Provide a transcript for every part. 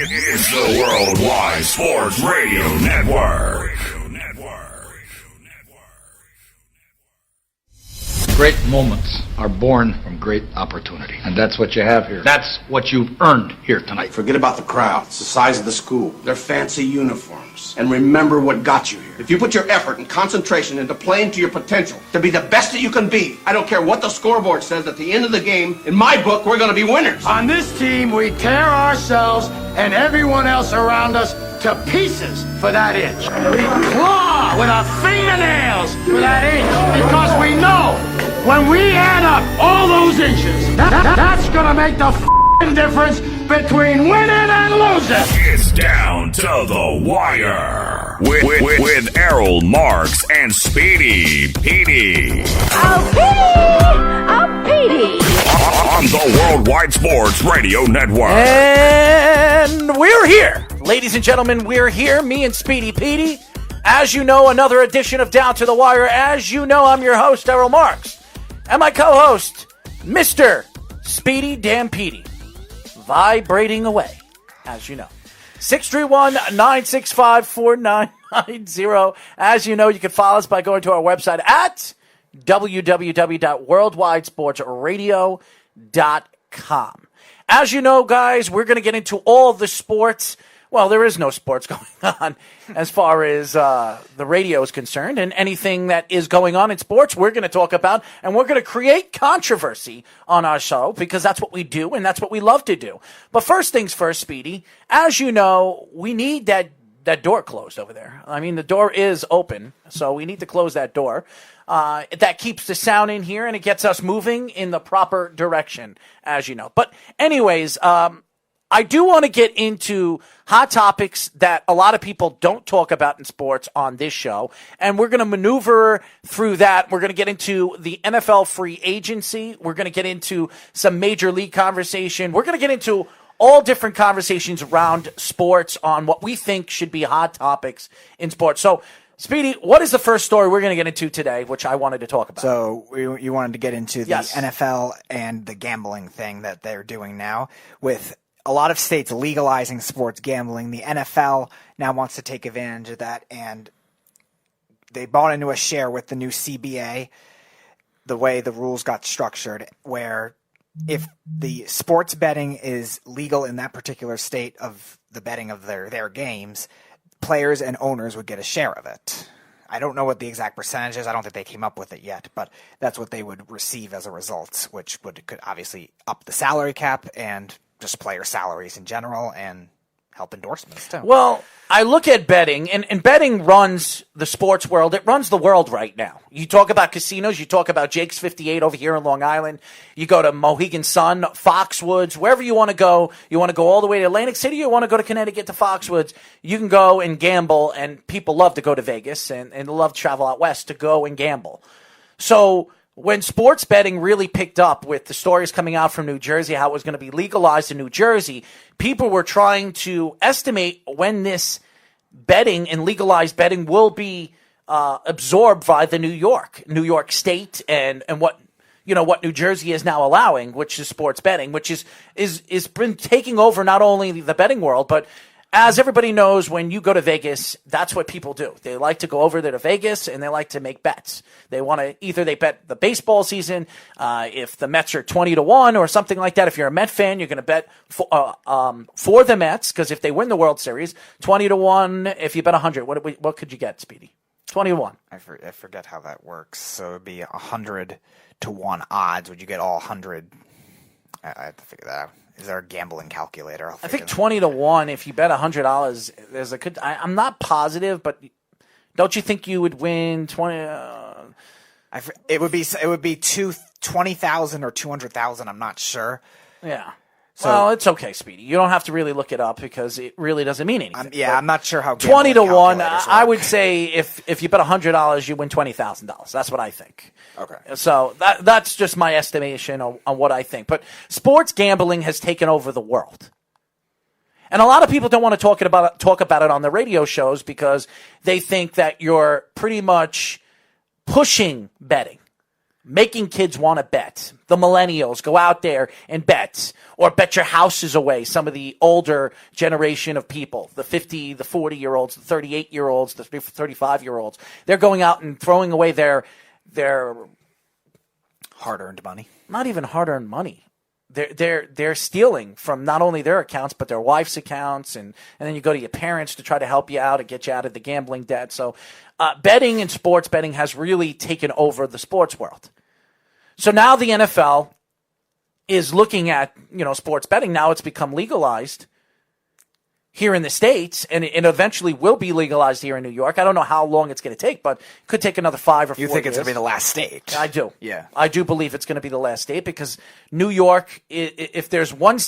It's the Worldwide Sports Radio Network. Great moments are born from great opportunity. And that's what you have here. That's what you've earned here tonight. Forget about the crowds, the size of the school, their fancy uniforms, and remember what got you here. If you put your effort and concentration into playing to your potential, to be the best that you can be, I don't care what the scoreboard says at the end of the game, in my book, we're going to be winners. On this team, we tear ourselves and everyone else around us to pieces for that inch. We claw with our fingernails for that inch because we know when we add up all those inches, that's gonna make the difference between winning and losing. It's down to the wire with Errol Marks and Speedy Petey. Oh, Petey! On the Worldwide Sports Radio Network. And we're here. Ladies and gentlemen, we're here. Me and Speedy Petey. As you know, another edition of Down to the Wire. As you know, I'm your host, Errol Marks. And my co-host, Mr. Speedy Dan Petey. Vibrating away, as you know. 631-965-4990. As you know, you can follow us by going to our website at www.worldwidesportsradio.com. As you know, guys, we're going to get into all the sports. Well, there is no sports going on as far as the radio is concerned. And anything that is going on in sports, we're going to talk about. And we're going to create controversy on our show because that's what we do and that's what we love to do. But first things first, Speedy, as you know, we need that door closed over there. I mean, the door is open, so we need to close that door. That keeps the sound in here and it gets us moving in the proper direction, as you know. But anyways, I do want to get into hot topics that a lot of people don't talk about in sports on this show, and we're going to maneuver through that. We're going to get into the NFL free agency. We're going to get into some major league conversation. We're going to get into all different conversations around sports on what we think should be hot topics in sports. So, Speedy, what is the first story we're going to get into today, which I wanted to talk about? So you wanted to get into the Yes. NFL and the gambling thing that they're doing now with a lot of states legalizing sports gambling. The NFL now wants to take advantage of that, and they bought into a share with the new CBA, the way the rules got structured, where if the sports betting is legal in that particular state of the betting of their games, players and owners would get a share of it. I don't know what the exact percentage is. I don't think they came up with it yet, but that's what they would receive as a result, which could obviously up the salary cap and just player salaries in general and help endorsements too. Well, I look at betting, and betting runs the sports world. It runs the world right now. You talk about casinos, you talk about Jake's 58 over here in Long Island, you go to Mohegan Sun, Foxwoods, wherever you want to go. You want to go all the way to Atlantic City, you want to go to Connecticut to Foxwoods, you can go and gamble, and people love to go to Vegas and love to travel out west to go and gamble. So when sports betting really picked up with the stories coming out from New Jersey, how it was going to be legalized in New Jersey, people were trying to estimate when this betting and legalized betting will be absorbed by the New York State and what New Jersey is now allowing, which is sports betting, which is been taking over not only the betting world, but as everybody knows, when you go to Vegas, that's what people do. They like to go over there to Vegas, and they like to make bets. They want to they bet the baseball season, if the Mets are 20-1 or something like that. If you're a Met fan, you're going to bet for the Mets, because if they win the World Series, 20-1. If you bet 100, what could you get, Speedy? 20-1. I forget how that works. So it would be 100-1 odds. Would you get all 100? I have to figure that out. Is there a gambling calculator? I think 20-1. If you bet $100, there's a good. I'm not positive, but don't you think you would win 20? It would be 20,000 or 200,000. I'm not sure. Yeah. Well, it's okay, Speedy. You don't have to really look it up because it really doesn't mean anything. I'm not sure how 20-1. I would say if you bet $100, you win $20,000. That's what I think. Okay. So that's just my estimation on what I think. But sports gambling has taken over the world. And a lot of people don't want to talk about it on the radio shows because they think that you're pretty much pushing betting. making kids want to bet. The millennials go out there and bet, or bet your houses away. Some of the older generation of people, the 50, the 40-year-olds, the 38-year-olds, the 35-year-olds, they're going out and throwing away their hard-earned money. Not even hard-earned money. They're stealing from not only their accounts but their wife's accounts, and then you go to your parents to try to help you out and get you out of the gambling debt. So betting and sports betting has really taken over the sports world. So now the NFL is looking at sports betting. Now it's become legalized here in the States, and it eventually will be legalized here in New York. I don't know how long it's going to take, but it could take another 5 or 4 years. You think it's going to be the last state? I do. Yeah. I do believe it's going to be the last state because New York, if there's one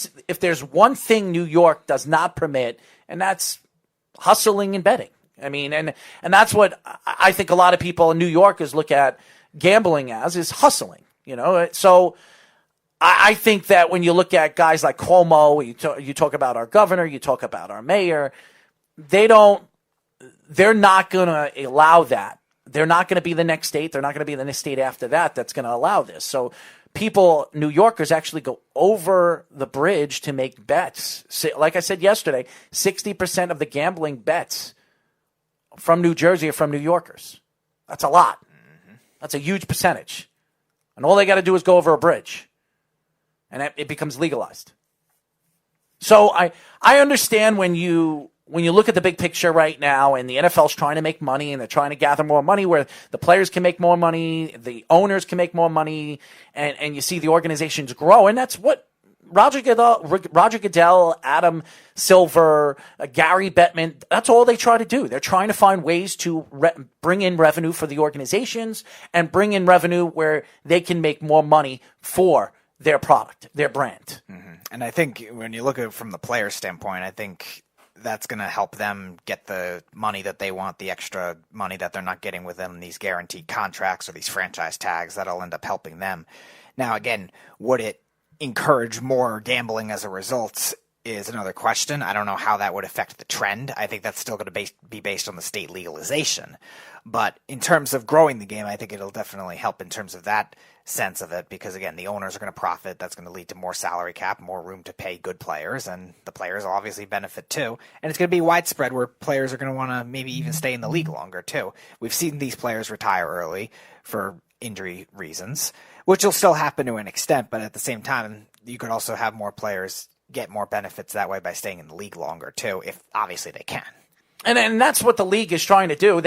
thing New York does not permit, and that's hustling and betting. I mean, and that's what I think a lot of people in New Yorkers look at gambling as, is hustling, So I think that when you look at guys like Cuomo, you talk about our governor, you talk about our mayor, they're not going to allow that. They're not going to be the next state. They're not going to be the next state after that that's going to allow this. So New Yorkers actually go over the bridge to make bets. Like I said yesterday, 60% of the gambling bets from New Jersey are from New Yorkers. That's a lot. That's a huge percentage. And all they got to do is go over a bridge. And it becomes legalized. So I understand when you look at the big picture right now, and the NFL's trying to make money, and they're trying to gather more money where the players can make more money, the owners can make more money, and you see the organizations grow. And that's what Roger Goodell, Adam Silver, Gary Bettman, that's all they try to do. They're trying to find ways to bring in revenue for the organizations and bring in revenue where they can make more money for their product, their brand. Mm-hmm. And I think when you look at it from the player standpoint, I think that's going to help them get the money that they want, the extra money that they're not getting within these guaranteed contracts or these franchise tags. That'll end up helping them. Now, again, would it encourage more gambling as a result is another question. I don't know how that would affect the trend. I think that's still going to be based on the state legalization. But in terms of growing the game, I think it'll definitely help in terms of that sense of it, because again, the owners are going to profit. That's going to lead to more salary cap, more room to pay good players, and the players will obviously benefit too. And it's going to be widespread where players are going to want to maybe even stay in the league longer too. We've seen these players retire early for injury reasons, which will still happen to an extent, but at the same time, you could also have more players get more benefits that way by staying in the league longer too, if obviously they can. And that's what the league is trying to do.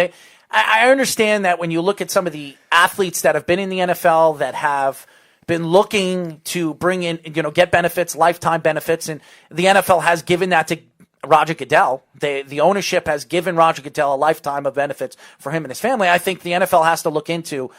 I understand that when you look at some of the athletes that have been in the NFL that have been looking to bring in, get benefits, lifetime benefits, and the NFL has given that to Roger Goodell. The ownership has given Roger Goodell a lifetime of benefits for him and his family. I think the NFL has to look into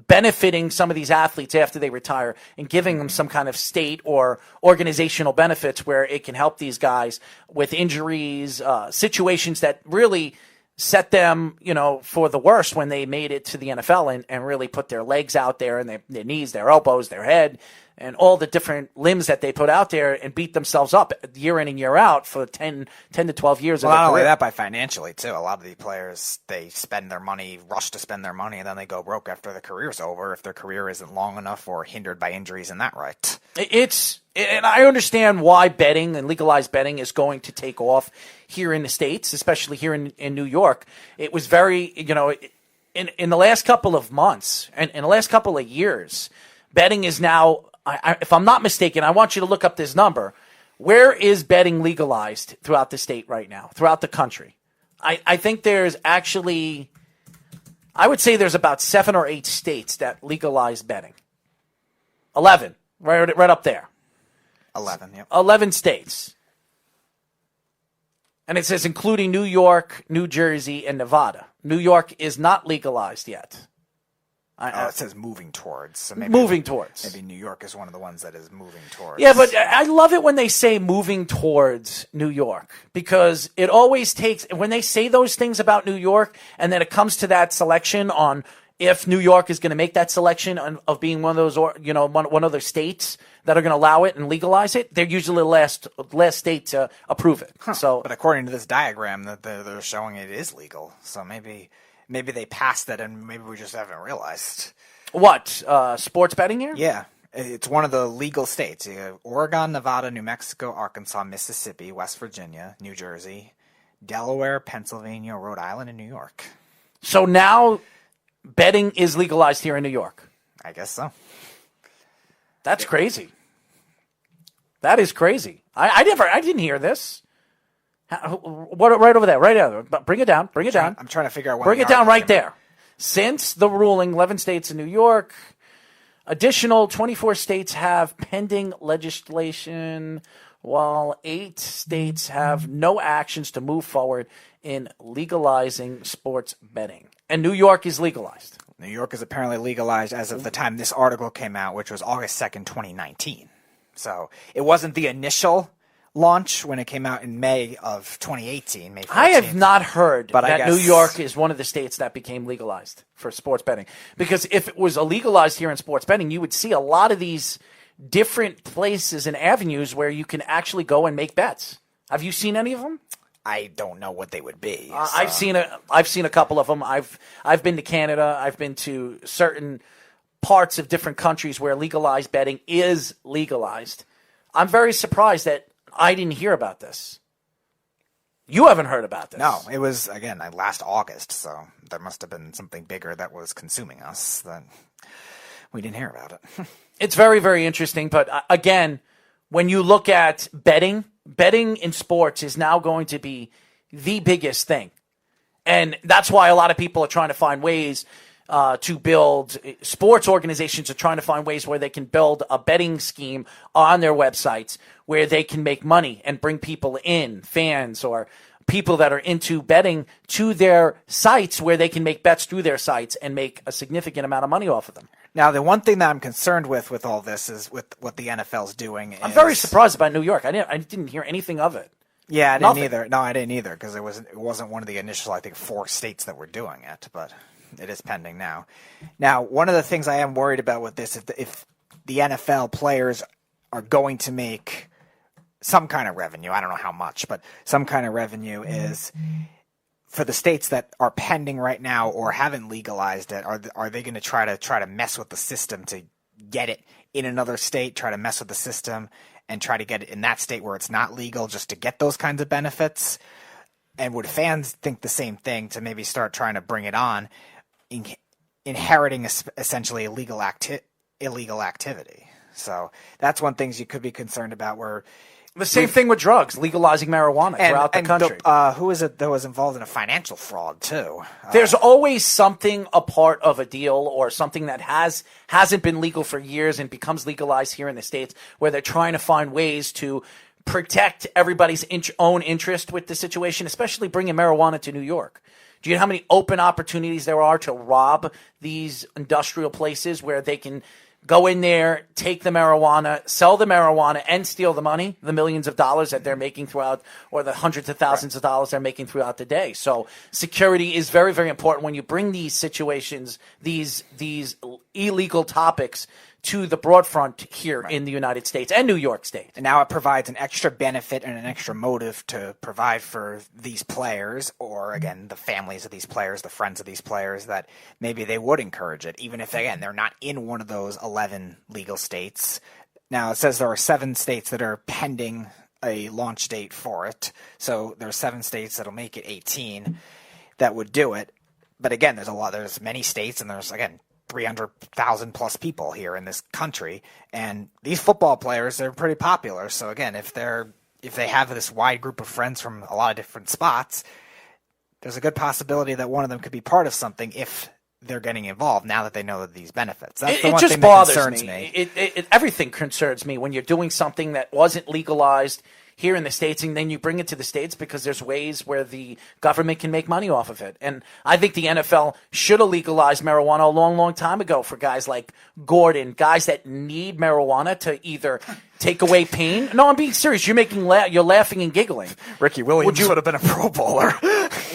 benefiting some of these athletes after they retire and giving them some kind of state or organizational benefits where it can help these guys with injuries, situations that really set them, for the worst when they made it to the NFL and really put their legs out there and their knees, their elbows, their head, and all the different limbs that they put out there and beat themselves up year in and year out for 10 to 12 years. Well, not only that, by financially too. A lot of the players, they spend their money, rush to spend their money, and then they go broke after the career's over if their career isn't long enough or hindered by injuries in that right. And I understand why betting and legalized betting is going to take off here in the States, especially here in New York. It was very, in the last couple of months and in the last couple of years, betting is now, if I'm not mistaken, I want you to look up this number. Where is betting legalized throughout the state right now, throughout the country? I think there's actually, I would say there's about 7 or 8 states that legalize betting. 11, right up there. 11, yep. 11 states. And it says including New York, New Jersey, and Nevada. New York is not legalized yet. It says moving towards. So maybe Maybe New York is one of the ones that is moving towards. Yeah, but I love it when they say moving towards New York, because it always takes, when they say those things about New York, and then it comes to that selection on if New York is going to make that selection of being one of those, one of those states that are going to allow it and legalize it, they're usually the last state to approve it. Huh. So, but according to this diagram, that they're showing it is legal. So maybe they passed it, and maybe we just haven't realized. What, sports betting here? Yeah. It's one of the legal states. You have Oregon, Nevada, New Mexico, Arkansas, Mississippi, West Virginia, New Jersey, Delaware, Pennsylvania, Rhode Island, and New York. So now betting is legalized here in New York. I guess so. That's crazy. That is crazy. I didn't hear this. What, right over there, right over there. Bring it down. Bring it down. I'm trying to figure out when Bring the it down article right came out. there. Since the ruling, 11 states in New York, additional 24 states have pending legislation, while 8 states have no actions to move forward in legalizing sports betting. And New York is legalized. New York is apparently legalized as of the time this article came out, which was August 2nd, 2019. So it wasn't the initial launch when it came out in May of 2018. May 14th. I have not heard But I that guess- New York is one of the states that became legalized for sports betting. Because if it was legalized here in sports betting, you would see a lot of these different places and avenues where you can actually go and make bets. Have you seen any of them? I don't know what they would be. I've seen a couple of them. I've been to Canada. I've been to certain parts of different countries where legalized betting is legalized. I'm very surprised that I didn't hear about this. You haven't heard about this. No, it was, again, last August, so there must have been something bigger that was consuming us that we didn't hear about it. It's very, very interesting. But again, when you look at betting in sports is now going to be the biggest thing. And that's why a lot of people are trying to find ways to build, sports organizations are trying to find ways where they can build a betting scheme on their websites where they can make money and bring people in, fans or people that are into betting to their sites where they can make bets through their sites and make a significant amount of money off of them. Now, the one thing that I'm concerned with all this is with what the NFL's doing. I'm very surprised about New York. I didn't hear anything of it. Yeah, I didn't Nothing. either. No, I didn't either because it wasn't one of the initial, I think, 4 states that were doing it, but it is pending now. Now, one of the things I am worried about with this, if the NFL players are going to make some kind of revenue, I don't know how much, but some kind of revenue is for the states that are pending right now or haven't legalized it. Are they going to try to mess with the system to get it in another state? Try to mess with the system and try to get it in that state where it's not legal, just to get those kinds of benefits? And would fans think the same thing to maybe start trying to bring it on, inheriting essentially illegal activity? So that's one thing you could be concerned about. Where The same thing with drugs, legalizing marijuana throughout the country. Who is it that was involved in a financial fraud too? There's always something a part of a deal or something that hasn't been legal for years and becomes legalized here in the States where they're trying to find ways to protect everybody's own interest with the situation, especially bringing marijuana to New York. Do you know how many open opportunities there are to rob these industrial places where they can go in there, take the marijuana, sell the marijuana, and steal the money, the millions of dollars that they're making throughout, or the hundreds of thousands of dollars they're making throughout the day. So security is very, very important when you bring these situations, these illegal topics to the broad front here in the United States and New York State. And now it provides an extra benefit and an extra motive to provide for these players, or again, the families of these players, the friends of these players, that maybe they would encourage it, even if, again, they're not in one of those 11 legal states. Now, it says there are 7 states that are pending a launch date for it. So there are 7 states that'll make it 18 that would do it. But again, there's many states, and there's, again, 300,000 plus people here in this country, and these football players, they're pretty popular. So again, if they have this wide group of friends from a lot of different spots, there's a good possibility that one of them could be part of something if they're getting involved now that they know these benefits. That's the one just thing that bothers concerns me. Everything concerns me when you're doing something that wasn't legalized here in the States, and then you bring it to the States because there's ways where the government can make money off of it. And I think the NFL should have legalized marijuana a long, long time ago for guys like Gordon, guys that need marijuana to either take away pain. No, I'm being serious. You're laughing and giggling. Ricky Williams would have been a Pro Bowler.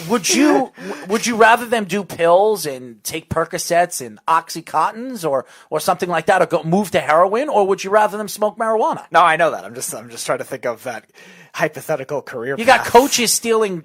Would you rather them do pills and take Percocets and Oxycontins or something like that, or go move to heroin, or would you rather them smoke marijuana? No, I know that. I'm just trying to think of that hypothetical career You path. got coaches stealing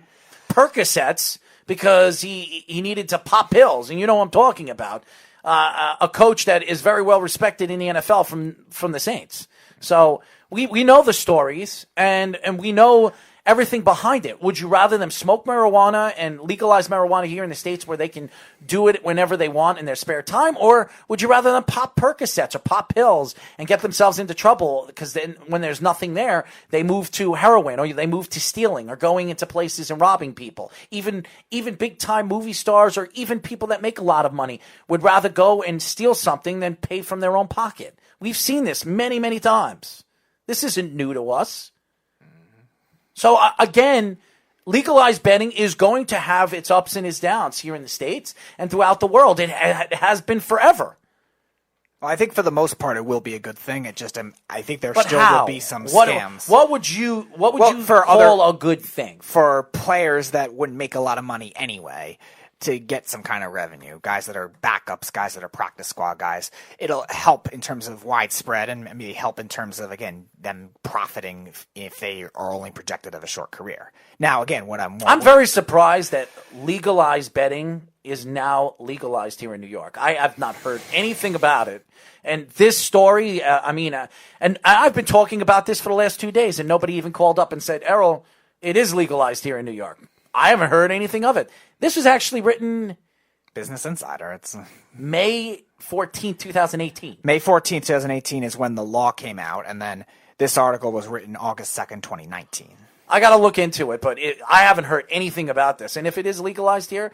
Percocets because he needed to pop pills, and you know what I'm talking about. a coach that is very well respected in the NFL from the Saints. So we know the stories and we know everything behind it. Would you rather them smoke marijuana and legalize marijuana here in the States where they can do it whenever they want in their spare time? Or would you rather them pop Percocets or pop pills and get themselves into trouble? Because then when there's nothing there, they move to heroin or they move to stealing or going into places and robbing people. Even big time movie stars or even people that make a lot of money would rather go and steal something than pay from their own pocket. We've seen this many, many times. This isn't new to us. So, again, legalized betting is going to have its ups and its downs here in the States and throughout the world. It has been forever. Well, I think for the most part it will be a good thing. It just, I think there But still how? will be some scams. What would you for call a good thing? For players that wouldn't make a lot of money anyway, to get some kind of revenue, guys that are backups, guys that are practice squad guys, it'll help in terms of widespread and maybe help in terms of, again, them profiting if they are only projected of a short career. Now, again, I'm very surprised that legalized betting is now legalized here in New York. I have not heard anything about it. And this story, and I've been talking about this for the last 2 days, and nobody even called up and said, Errol, it is legalized here in New York. I haven't heard anything of it. This was actually written Business Insider. It's May 14th, 2018. May 14th, 2018 is when the law came out, and then this article was written August 2nd, 2019. I got to look into it, but I haven't heard anything about this. And if it is legalized here,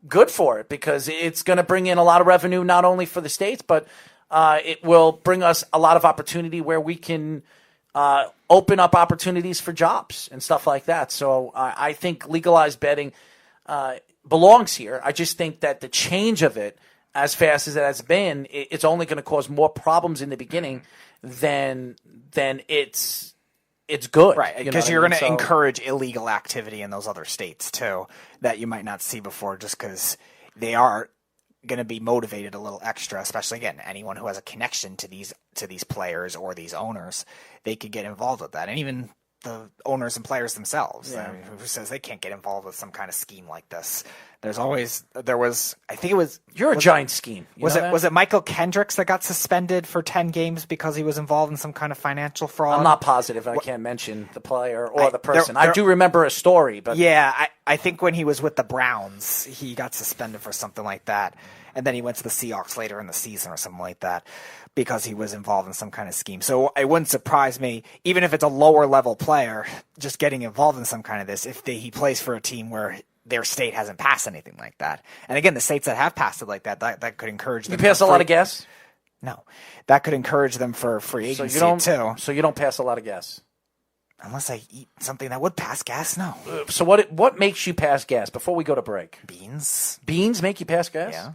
good for it, because it's going to bring in a lot of revenue, not only for the States, but it will bring us a lot of opportunity where we can open up opportunities for jobs and stuff like that. So I think legalized betting belongs here. I just think that the change of it, as fast as it has been, it's only going to cause more problems in the beginning than it's good. Right, because you're going to encourage illegal activity in those other states, too, that you might not see before, just because they are going to be motivated a little extra, especially, again, anyone who has a connection to these players or these owners, they could get involved with that. And even the owners and players themselves, Yeah. I mean, who says they can't get involved with some kind of scheme like this? You're a giant scheme. Was it Michael Kendricks that got suspended for 10 games because he was involved in some kind of financial fraud? I'm not positive. I can't mention the player or the person. I do remember a story, but yeah, I think when he was with the Browns, he got suspended for something like that, and then he went to the Seahawks later in the season or something like that because he was involved in some kind of scheme. So it wouldn't surprise me, even if it's a lower level player, just getting involved in some kind of this, if he plays for a team where their state hasn't passed anything like that. And again, the states that have passed it like that could encourage them. You pass a lot of gas? No. That could encourage them for free agency, too. So you don't pass a lot of gas? Unless I eat something that would pass gas, no. So what makes you pass gas before we go to break? Beans. Beans make you pass gas? Yeah.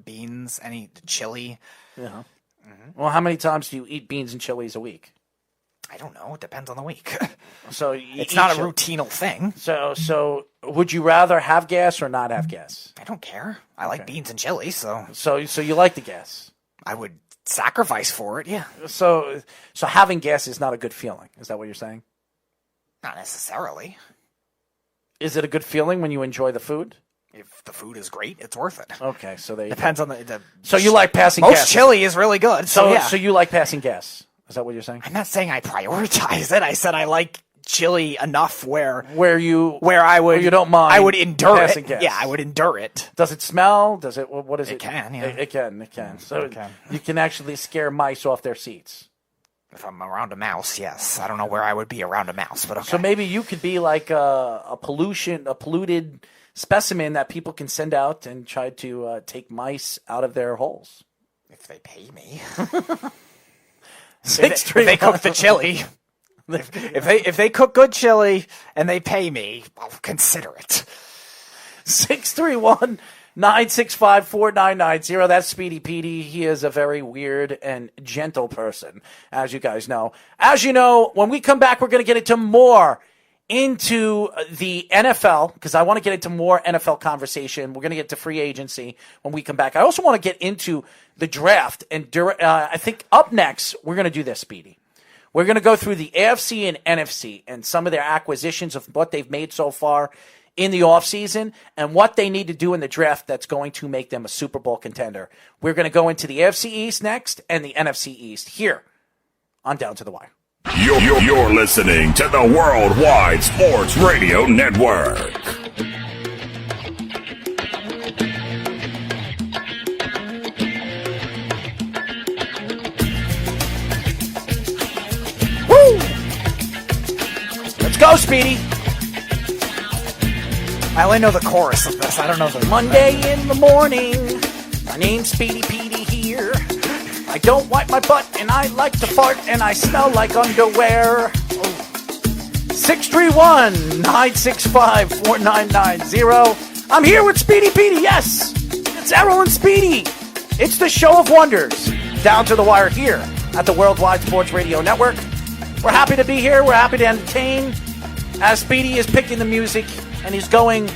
Beans, any chili. Yeah. Mm-hmm. Well, how many times do you eat beans and chilies a week? I don't know. It depends on the week. So it's not a routinal thing. So would you rather have gas or not have gas? I don't care. I like beans and chili, so you like the gas. I would sacrifice for it, yeah. So having gas is not a good feeling. Is that what you're saying? Not necessarily. Is it a good feeling when you enjoy the food? If the food is great, it's worth it. Okay, so they depends on the. So you like passing most gas? Most chili is really good. So you like passing gas? Is that what you're saying? I'm not saying I prioritize it. I said I like chili enough where you don't mind. I would endure it. Gas. Yeah, I would endure it. Does it smell? Does it? What is it? It can. Yeah. It can. So it can. You can actually scare mice off their seats. If I'm around a mouse, yes. I don't know where I would be around a mouse, but okay. So maybe you could be like a polluted specimen that people can send out and try to take mice out of their holes. If they pay me. If they cook the chili. If they cook good chili and they pay me, I'll consider it. 631-965-4990. That's Speedy Petey. He is a very weird and gentle person, as you guys know. As you know, when we come back, we're going to get into the NFL, because I want to get into more NFL conversation. We're going to get to free agency when we come back. I also want to get into the draft. And I think up next, we're going to do this, Speedy. We're going to go through the AFC and NFC and some of their acquisitions of what they've made so far in the offseason and what they need to do in the draft that's going to make them a Super Bowl contender. We're going to go into the AFC East next and the NFC East here on Down to the Wire. You're listening to the Worldwide Sports Radio Network. Woo! Let's go, Speedy. I only know the chorus of this. I don't know the Monday in the morning. My name's Speedy Petey here. I don't wipe my butt, and I like to fart, and I smell like underwear. 631-965-4990. I'm here with Speedy Petey. Yes, it's Errol and Speedy. It's the show of wonders. Down to the Wire here at the Worldwide Sports Radio Network. We're happy to be here. We're happy to entertain as Speedy is picking the music, and he's going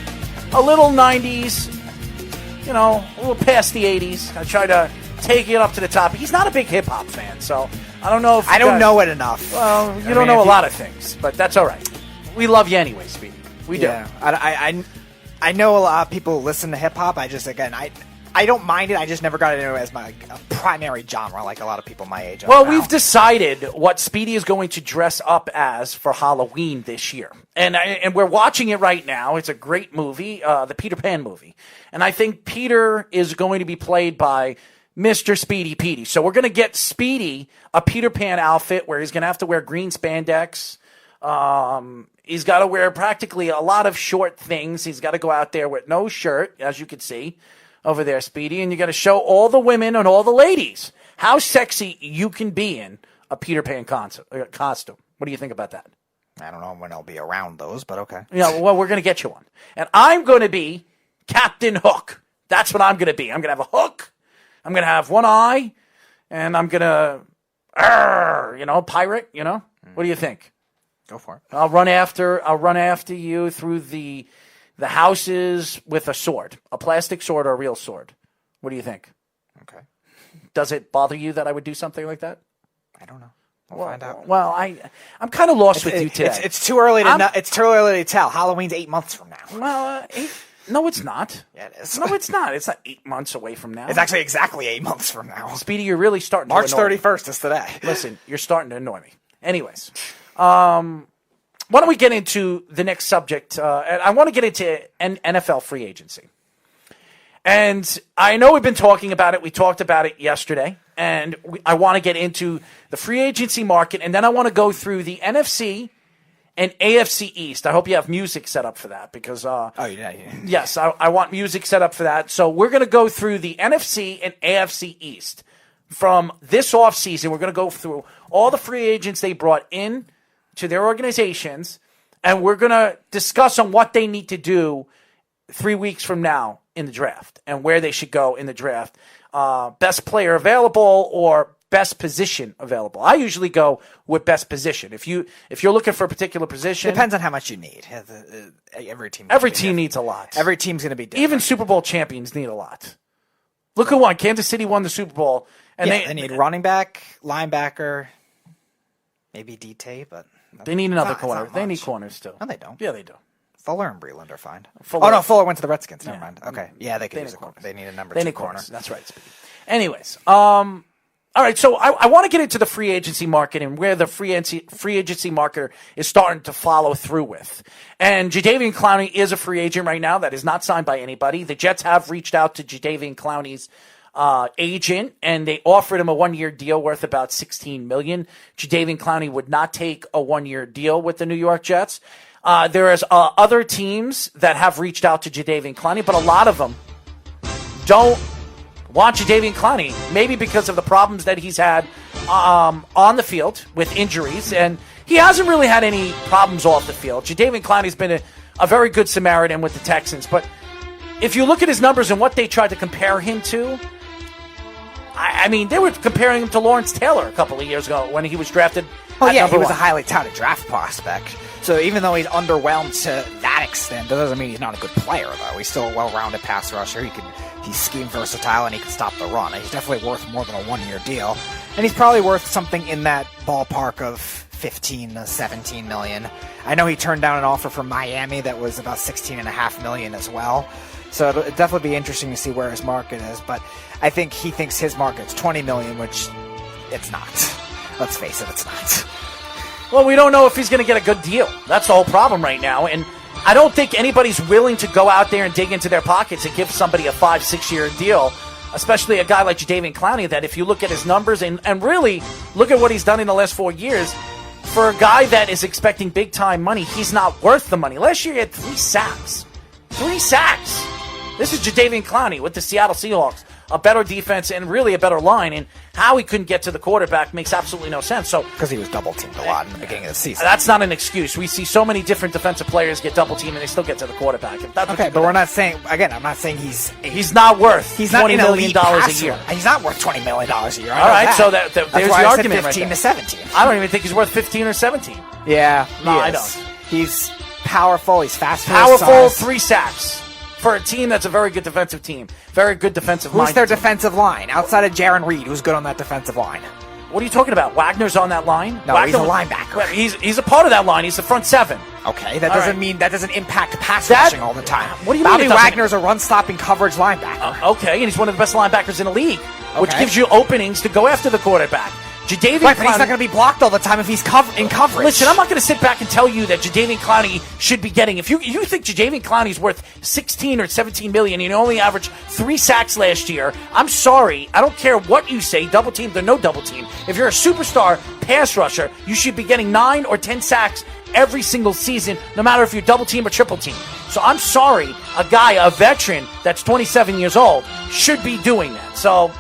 a little 90s, a little past the 80s. I try to take it up to the top. He's not a big hip-hop fan, so I don't know if I don't know it enough. Well, you don't know a lot of things, but that's all right. We love you anyway, Speedy. We do. Yeah, I know a lot of people listen to hip-hop. I don't mind it. I just never got into it as my primary genre, like a lot of people my age. Well, we've decided what Speedy is going to dress up as for Halloween this year. And we're watching it right now. It's a great movie, the Peter Pan movie. And I think Peter is going to be played by Mr. Speedy Petey. So we're going to get Speedy a Peter Pan outfit where he's going to have to wear green spandex. He's got to wear practically a lot of short things. He's got to go out there with no shirt, as you can see over there, Speedy. And you got to show all the women and all the ladies how sexy you can be in a Peter Pan costume. What do you think about that? I don't know when I'll be around those, but okay. Well, we're going to get you one. And I'm going to be Captain Hook. That's what I'm going to be. I'm going to have a hook. I'm going to have one eye, and I'm going to, pirate, What do you think? Go for it. I'll run after you through the houses with a sword, a plastic sword or a real sword. What do you think? Okay. Does it bother you that I would do something like that? I don't know. We'll find out. Well, I'm kind of lost with you today. It's too early it's too early to tell. Halloween's 8 months from now. Well, no, it's not. Yeah, it is. No, it's not. It's not 8 months away from now. It's actually exactly 8 months from now. Speedy, you're really starting March to annoy me. 31st is today. Listen, you're starting to annoy me. Anyways, why don't we get into the next subject? And I want to get into NFL free agency. And I know we've been talking about it. We talked about it yesterday. And I want to get into the free agency market. And then I want to go through the NFC and AFC East. I hope you have music set up for that because Yeah. yes, I want music set up for that. So we're going to go through the NFC and AFC East from this offseason. We're going to go through all the free agents they brought in to their organizations, and we're going to discuss on what they need to do 3 weeks from now in the draft and where they should go in the draft. Best player available or best position available. I usually go with best position. If you're looking for a particular position, depends on how much you need. Every team needs a lot. Every team's going to be different. Even Super Bowl champions need a lot. Look who won. Kansas City won the Super Bowl, and they need running back, linebacker, maybe DT, but they need another corner. They need corners too. No, they don't. Yeah, they do. Fuller and Breland are fine. Fuller. Fuller went to the Redskins. Never mind. Okay, yeah, they could use a corner. They need a number 2 corner. That's right. Anyways, all right. So I want to get into the free agency market and where the free agency market is starting to follow through with. And Jadeveon Clowney is a free agent right now that is not signed by anybody. The Jets have reached out to Jadeveon Clowney's agent, and they offered him a 1-year deal worth about $16 million. Jadeveon Clowney would not take a 1-year deal with the New York Jets. There is other teams that have reached out to Jadeveon Clowney, but a lot of them don't want Jadeveon Clowney, maybe because of the problems that he's had on the field with injuries, and he hasn't really had any problems off the field. Jadeveon Clowney's been a very good Samaritan with the Texans, but if you look at his numbers and what they tried to compare him to, I mean, they were comparing him to Lawrence Taylor a couple of years ago when he was drafted. Oh yeah, he was one. a highly touted draft prospect. So even though he's underwhelmed to that extent, that doesn't mean he's not a good player, though. He's still a well-rounded pass rusher. He's scheme versatile, and he can stop the run. He's definitely worth more than a 1-year deal. And he's probably worth something in that ballpark of 15 to 17 million. I know he turned down an offer from Miami that was about 16.5 million as well. So it'll definitely be interesting to see where his market is. But I think he thinks his market's 20 million, which it's not. Let's face it, it's not. Well, we don't know if he's going to get a good deal. That's the whole problem right now. And I don't think anybody's willing to go out there and dig into their pockets and give somebody a 5-6 year deal, especially a guy like Jadeveon Clowney, that if you look at his numbers and really look at what he's done in the last 4 years, for a guy that is expecting big-time money, he's not worth the money. Last year he had 3 sacks. 3 sacks. This is Jadeveon Clowney with the Seattle Seahawks. A better defense and really a better line, and how he couldn't get to the quarterback makes absolutely no sense. So because he was double-teamed a lot in the beginning of the season. That's not an excuse. We see so many different defensive players get double-teamed and they still get to the quarterback. Okay, but we're not saying, again, I'm not saying he's not worth $20 million a year. He's not worth $20 million a year. All right, so there's the argument right 15 there. to 17. I don't even think he's worth 15 or 17. Yeah, No, I don't. He's powerful. He's fast. Powerful, 3 sacks. For a team that's a very good defensive team. Very good defensive line. Who's their defensive line? Outside of Jaron Reed, who's good on that defensive line? What are you talking about? Wagner's on that line? No, Wagner, he's a linebacker. Well, he's a part of that line. He's the front 7. Okay, that All doesn't right. mean that doesn't impact pass rushing all the time. What do you mean Bobby it doesn't? Wagner's a run-stopping coverage linebacker. Okay, and he's one of the best linebackers in the league, which Okay. gives you openings to go after the quarterback. Jadeveon Right, but he's Clowney- not going to be blocked all the time if he's in coverage. Listen, I'm not going to sit back and tell you that Jadeveon Clowney should be getting. If you think Jadeveon Clowney is worth 16 or 17 million, and he only averaged 3 sacks last year, I'm sorry. I don't care what you say, double team or no double team. If you're a superstar pass rusher, you should be getting 9 or 10 sacks every single season, no matter if you're double team or triple team. So I'm sorry, a veteran that's 27 years old should be doing that. So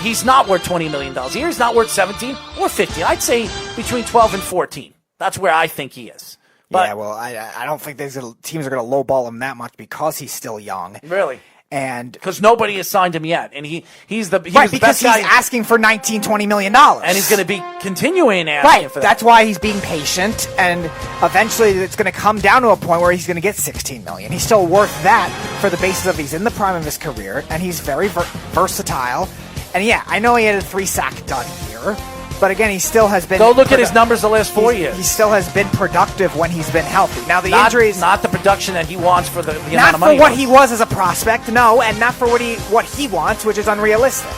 he's not worth $20 million a year. He's not worth 17 or 15. I'd say between 12 and 14. That's where I think he is. But yeah, well, I don't think teams are going to lowball him that much because he's still young. really, And because nobody has signed him yet, and he was the because best he's guy, asking for $19-20 million. and he's going to be continuing asking Right, for that. that's why he's being patient, and eventually it's going to come down to a point where he's going to get $16 million. He's still worth that for the basis of he's in the prime of his career, and he's very versatile. And yeah, I know he had a 3-sack dud here, but again, he still has been. Go look at his numbers the last 4 years. He still has been productive when he's been healthy. Now the not, injuries, not the production that he wants for the amount not of money. for what he was as a prospect, no, and not for what he wants, which is unrealistic.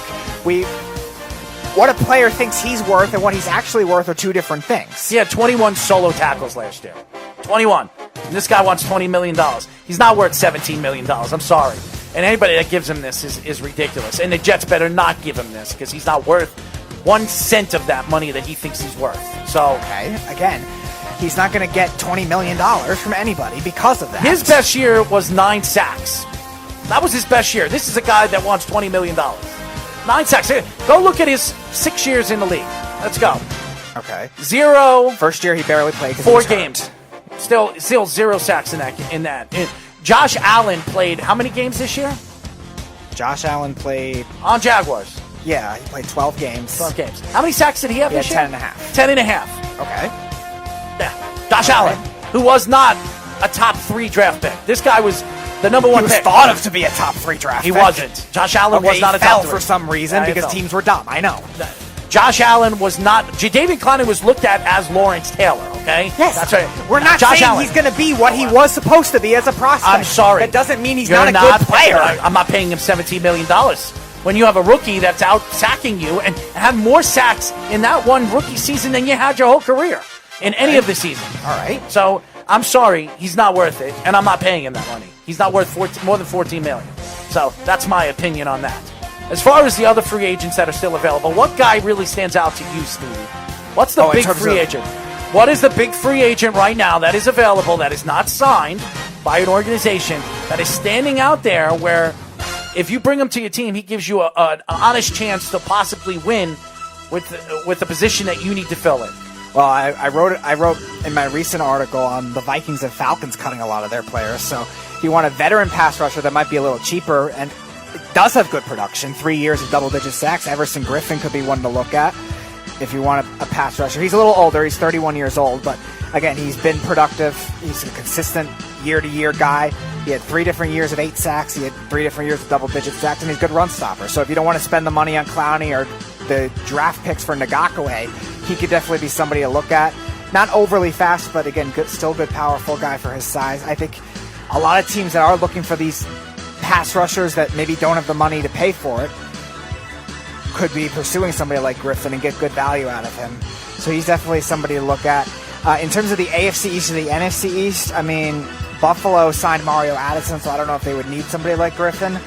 What a player thinks he's worth and what he's actually worth are 2 different things. He had 21 solo tackles last year. 21. And this guy wants $20 million. He's not worth $17 million. I'm sorry. And anybody that gives him this is ridiculous. And the Jets better not give him this because he's not worth 1 cent of that money that he thinks he's worth. So, Okay, again, he's not going to get $20 million from anybody because of that. his best year was 9 sacks. That was his best year. This is a guy that wants $20 million. 9 sacks. Go look at his 6 years in the league. Let's go. Okay. 0. First year he barely played. 'Cause he 4 was hurt. games. Still 0 sacks in that. Josh Allen played how many games this year? Josh Allen played. On Jaguars. Yeah, he played 12 games. 12 games. How many sacks did he have He had this year? 10.5. 10.5. Okay. Yeah. Josh Allen, who was not a top 3 draft pick. This guy was the number 1 He was pick. thought of to be a top 3 draft He pick. wasn't. Josh Allen Okay, was not a he fell top 3. for some reason Yeah, he because fell. teams were dumb. I know. Josh Allen was not. Jadeveon Clowney was looked at as Lawrence Taylor. Okay. Yes, That's right. We're not Josh saying Allen. he's going to be what he was supposed to be as a prospect. I'm sorry. That doesn't mean he's You're not a good player. I'm not paying him $17 million. When you have a rookie that's out sacking you and have more sacks in that one rookie season than you had your whole career in any of the seasons. All right. So I'm sorry, he's not worth it, and I'm not paying him that money. He's not worth more than $14 million. So that's my opinion on that. As far as the other free agents that are still available, what guy really stands out to you, Stevie? What's the in big terms free of- agent? What is the big free agent right now that is available, that is not signed by an organization, that is standing out there where if you bring him to your team, he gives you an honest chance to possibly win with the position that you need to fill in? Well, I wrote in my recent article on the Vikings and Falcons cutting a lot of their players. So if you want a veteran pass rusher that might be a little cheaper and does have good production, 3 years of double-digit sacks, Everson Griffin could be one to look at. If you want a pass rusher, he's a little older. He's 31 years old, but again, he's been productive. He's a consistent year-to-year guy. He had 3 different years of 8 sacks. He had 3 different years of double-digit sacks, and he's a good run stopper. So if you don't want to spend the money on Clowney or the draft picks for Ngakwe, he could definitely be somebody to look at. Not overly fast, but again, still good, powerful guy for his size. I think a lot of teams that are looking for these pass rushers that maybe don't have the money to pay for it could be pursuing somebody like Griffin and get good value out of him. So he's definitely somebody to look at. In terms of the AFC East or the NFC East, I mean, Buffalo signed Mario Addison, so I don't know if they would need somebody like Griffin.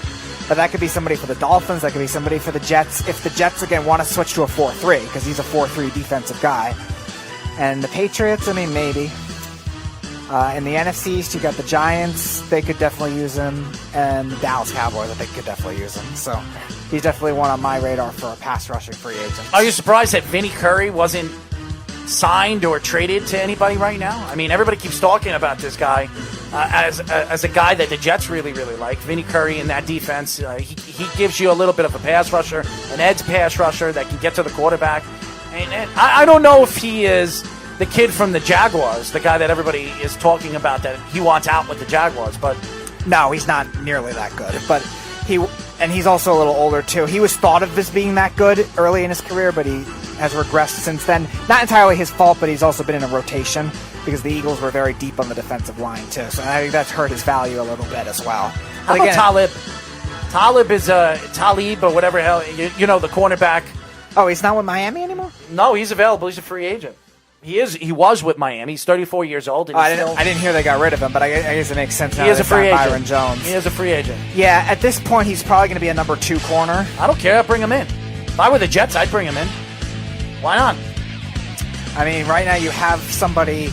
But that could be somebody for the Dolphins. That could be somebody for the Jets. If the Jets, again, want to switch to a 4-3, because he's a 4-3 defensive guy. And the Patriots, I mean, maybe. In the NFC East, you got the Giants. They could definitely use him. And the Dallas Cowboys, I think, could definitely use him. So he's definitely one on my radar for a pass rushing free agent. Are you surprised that Vinny Curry wasn't signed or traded to anybody right now? I mean, everybody keeps talking about this guy as a guy that the Jets really, really like. Vinny Curry in that defense, he gives you a little bit of a pass rusher, an edge pass rusher that can get to the quarterback. And I don't know if he is the kid from the Jaguars, the guy that everybody is talking about that he wants out with the Jaguars, but no, he's not nearly that good. But he's also a little older too. He was thought of as being that good early in his career, but he has regressed since then. Not entirely his fault, but he's also been in a rotation because the Eagles were very deep on the defensive line too. So I think that's hurt his value a little bit as well. How about Talib? Talib is Talib or whatever hell, you know, the cornerback. Oh, he's not with Miami anymore? No, he's available. He's a free agent. He was with Miami. He's 34 years old. And I didn't hear they got rid of him, but I guess it makes sense now. He is a free agent. Byron Jones. He is a free agent. Yeah, at this point, he's probably going to be a number 2 corner. I don't care. I'll bring him in. If I were the Jets, I'd bring him in. Why not? I mean, right now you have somebody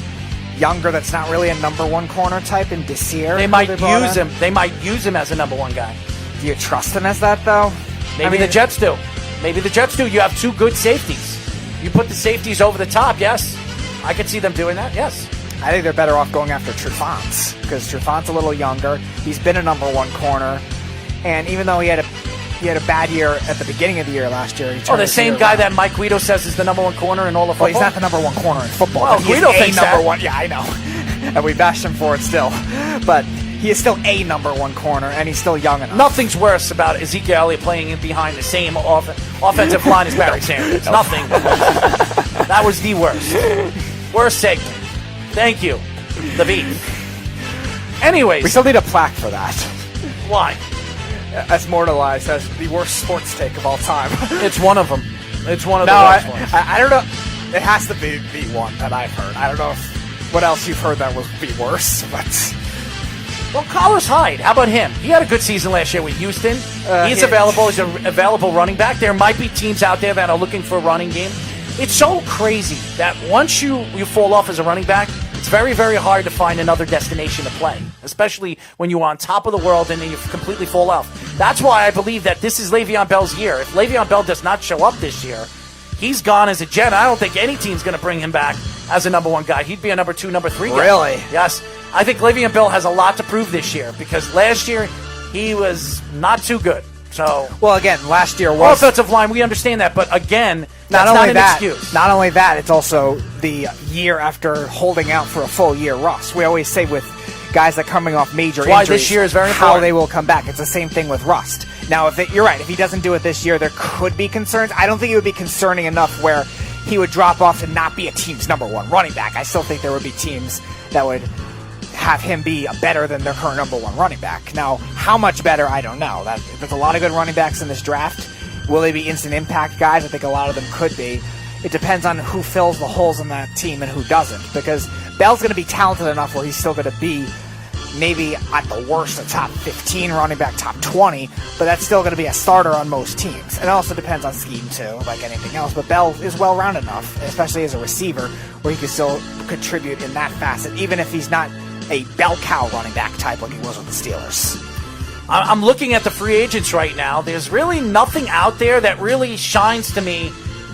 younger that's not really a number 1 corner type in Desir. They might use him. They might use him as a number 1 guy. Do you trust him as that, though? Maybe the Jets do. Maybe the Jets do. You have 2 good safeties. You put the safeties over the top, yes. I could see them doing that, yes. I think they're better off going after Trufant because Trufant's a little younger. He's been a number 1 corner, and even though he had a bad year at the beginning of the year last year, the same guy that Mike Guido says is the number 1 corner in all of football. Well, he's not the number 1 corner in football. Well, Guido thinks number that. 1. Yeah, I know, and we bashed him for it still, but he is still a number 1 corner, and he's still young enough. Nothing's worse about Ezekiel Elliott playing in behind the same offensive line as Barry Sanders. Nothing. That was the worst. Worst segment. Thank you, the beat. Anyways. We still need a plaque for that. Why? As mortalized as the worst sports take of all time. It's one of them. It's one of the worst ones. I don't know. It has to be the one that I've heard. I don't know what else you've heard that would be worse, but... Well, Carlos Hyde, how about him? He had a good season last year with Houston. He's available. He's an available running back. There might be teams out there that are looking for a running game. It's so crazy that once you fall off as a running back, it's very, very hard to find another destination to play, especially when you're on top of the world and then you completely fall off. That's why I believe that this is Le'Veon Bell's year. If Le'Veon Bell does not show up this year, he's gone as a Jet. I don't think any team's going to bring him back as a number 1 guy. He'd be a number 2, number 3 guy. Really? Yes. I think Le'Veon Bell has a lot to prove this year because last year he was not too good. So, well, again, last year was offensive line. We understand that, but again, not that's only not an that, excuse. Not only that, it's also the year after holding out for a full year rust. We always say with guys that are coming off major why injuries, this year is very how important. they will come back. It's the same thing with rust. Now, you're right. If he doesn't do it this year, there could be concerns. I don't think it would be concerning enough where he would drop off and not be a team's number 1 running back. I still think there would be teams that would have him be better than their current number 1 running back. Now, how much better, I don't know. There's a lot of good running backs in this draft. Will they be instant impact guys? I think a lot of them could be. It depends on who fills the holes in that team and who doesn't, because Bell's going to be talented enough where he's still going to be maybe at the worst a top 15 running back, top 20, but that's still going to be a starter on most teams. And it also depends on scheme too, like anything else. But Bell is well-rounded enough, especially as a receiver, where he can still contribute in that facet, even if he's not a bell cow running back type like he was with the Steelers. I'm looking at the free agents right now. There's really nothing out there that really shines to me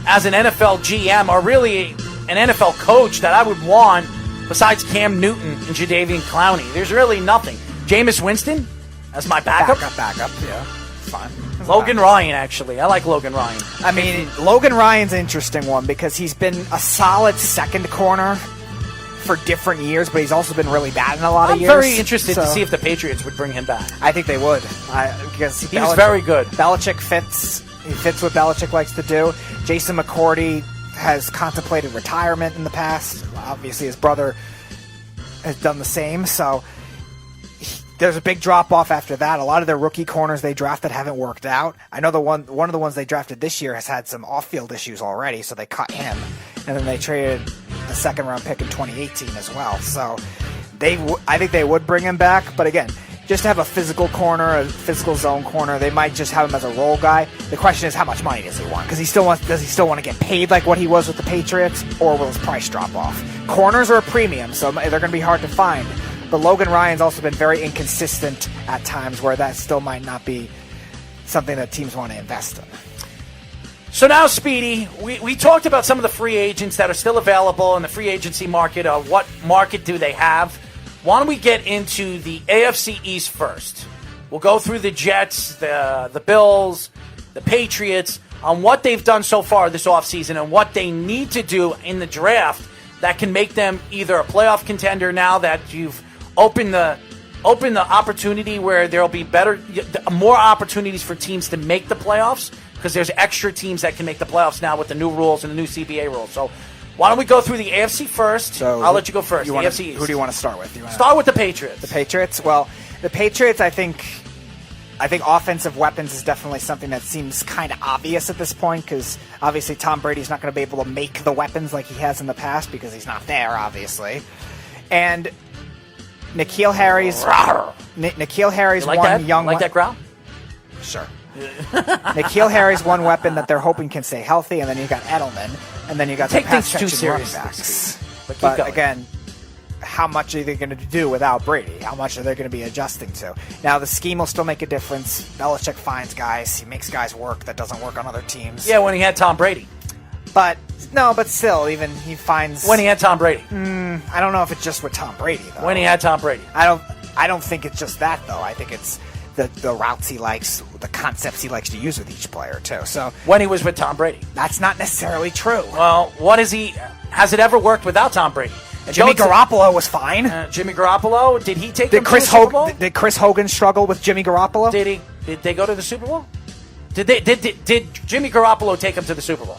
as an NFL GM or really an NFL coach that I would want besides Cam Newton and Jadeveon Clowney. There's really nothing. Jameis Winston as my backup? Backup, yeah. Fine. Logan Ryan, actually. I like Logan Ryan. I mean, Logan Ryan's an interesting one because he's been a solid second corner for different years, but he's also been really bad in a lot of years. I'm very interested to see if the Patriots would bring him back. I think they would. Because he's very good. Belichick fits. He fits what Belichick likes to do. Jason McCourty has contemplated retirement in the past. Obviously, his brother has done the same. So there's a big drop-off after that. A lot of their rookie corners they drafted haven't worked out. I know one of the ones they drafted this year has had some off-field issues already, so they cut him. And then they traded a second-round pick in 2018 as well. So I think they would bring him back. But again, just to have a physical corner, a physical zone corner, they might just have him as a role guy. The question is, how much money does he want? Because does he still want to get paid like what he was with the Patriots, or will his price drop off? Corners are a premium, so they're going to be hard to find. But Logan Ryan's also been very inconsistent at times where that still might not be something that teams want to invest in. So now, Speedy, we talked about some of the free agents that are still available in the free agency market. What market do they have? Why don't we get into the AFC East first? We'll go through the Jets, the Bills, the Patriots, on what they've done so far this offseason and what they need to do in the draft that can make them either a playoff contender now that you've opened the opportunity where there'll be more opportunities for teams to make the playoffs, because there's extra teams that can make the playoffs now with the new rules and the new CBA rules. So why don't we go through the AFC first? So I'll let you go first. AFC East. Who do you want to start with? Start with the Patriots. The Patriots? Well, the Patriots, I think offensive weapons is definitely something that seems kind of obvious at this point, because obviously Tom Brady's not going to be able to make the weapons like he has in the past because he's not there, obviously. And N'Keal Harry's that growl? Sure. N'Keal Harry's one weapon that they're hoping can stay healthy, and then you got Edelman, and then you got the pass catching running backs. But again, how much are they going to do without Brady? How much are they going to be adjusting to? Now, the scheme will still make a difference. Belichick finds guys. He makes guys work that doesn't work on other teams. Yeah, when he had Tom Brady. But still, even he finds... When he had Tom Brady. I don't know if it's just with Tom Brady, though. When he had Tom Brady. I don't think it's just that, though. I think it's the routes he likes, the concepts he likes to use with each player, too. So when he was with Tom Brady. That's not necessarily true. Well, has it ever worked without Tom Brady? Jimmy Garoppolo was fine. Jimmy Garoppolo, did he take them to the Super Bowl? Did Chris Hogan struggle with Jimmy Garoppolo? Did they go to the Super Bowl? Did Jimmy Garoppolo take him to the Super Bowl?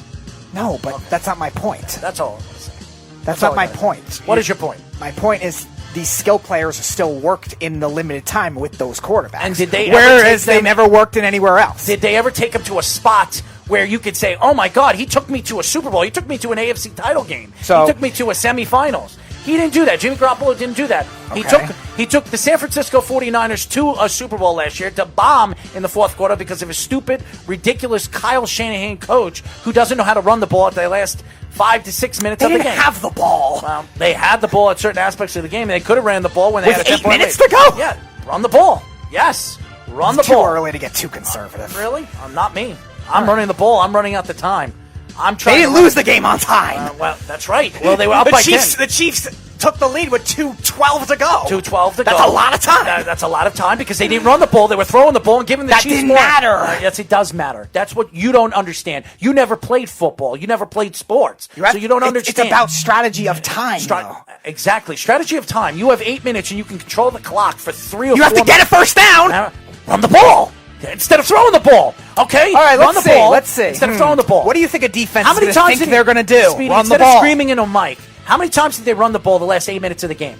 No, but that's not my point. That's all I'm going to say. That's not my point. What is your point? My point is these skill players are still worked in the limited time with those quarterbacks. And did they whereas they never worked in anywhere else. Did they ever take him to a spot where you could say, oh my God, he took me to a Super Bowl. He took me to an AFC title game. He took me to a semifinals. He didn't do that. Jimmy Garoppolo didn't do that. Okay. He took the San Francisco 49ers to a Super Bowl last year to bomb in the fourth quarter because of a stupid, ridiculous Kyle Shanahan coach who doesn't know how to run the ball at the last 5 to 6 minutes of the game. They didn't have the ball. Well, they had the ball at certain aspects of the game, and they could have ran the ball when they had 8 minutes to go. Yeah, run the ball. Yes, run the ball. Too early to get too conservative. Really? Not me. I'm running the ball. I'm running out the time. They didn't lose the game on time. Well, that's right. Well, they were up by 10. The Chiefs took the lead with 2:12 to go. 2:12 to go. That's a lot of time. That's a lot of time because they didn't run the ball. They were throwing the ball and giving the Chiefs didn't more. matter. Yes, it does matter. That's what you don't understand. You never played football. You never played sports. So you don't understand. It's about strategy of time. Exactly. Strategy of time. You have 8 minutes and you can control the clock for 3 or 4 minutes. You have to get a first down. Run the ball. Instead of throwing the ball, okay? All right, let's see. Ball Let's see. Instead of throwing the ball. What do you think a defense is going to think they're going to do? Speedy, run the instead ball. of screaming into a mic, how many times did they run the ball the last 8 minutes of the game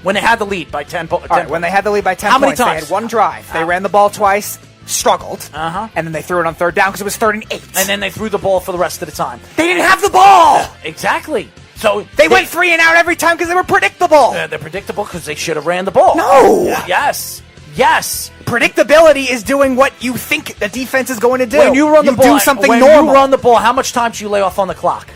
when they had the lead by 10 points? When they had the lead by 10 how points, many times? They had one drive. They ran the ball twice, struggled, and then they threw it on third down because it was 3rd and 8. And then they threw the ball for the rest of the time. They didn't have the ball! Exactly. So they went 3 and out every time because they were predictable. They're predictable because they should have ran the ball. No! Yes. Predictability is doing what you think the defense is going to do. When you run the ball, do something when normal. you run the ball, how much time do you lay off on the clock?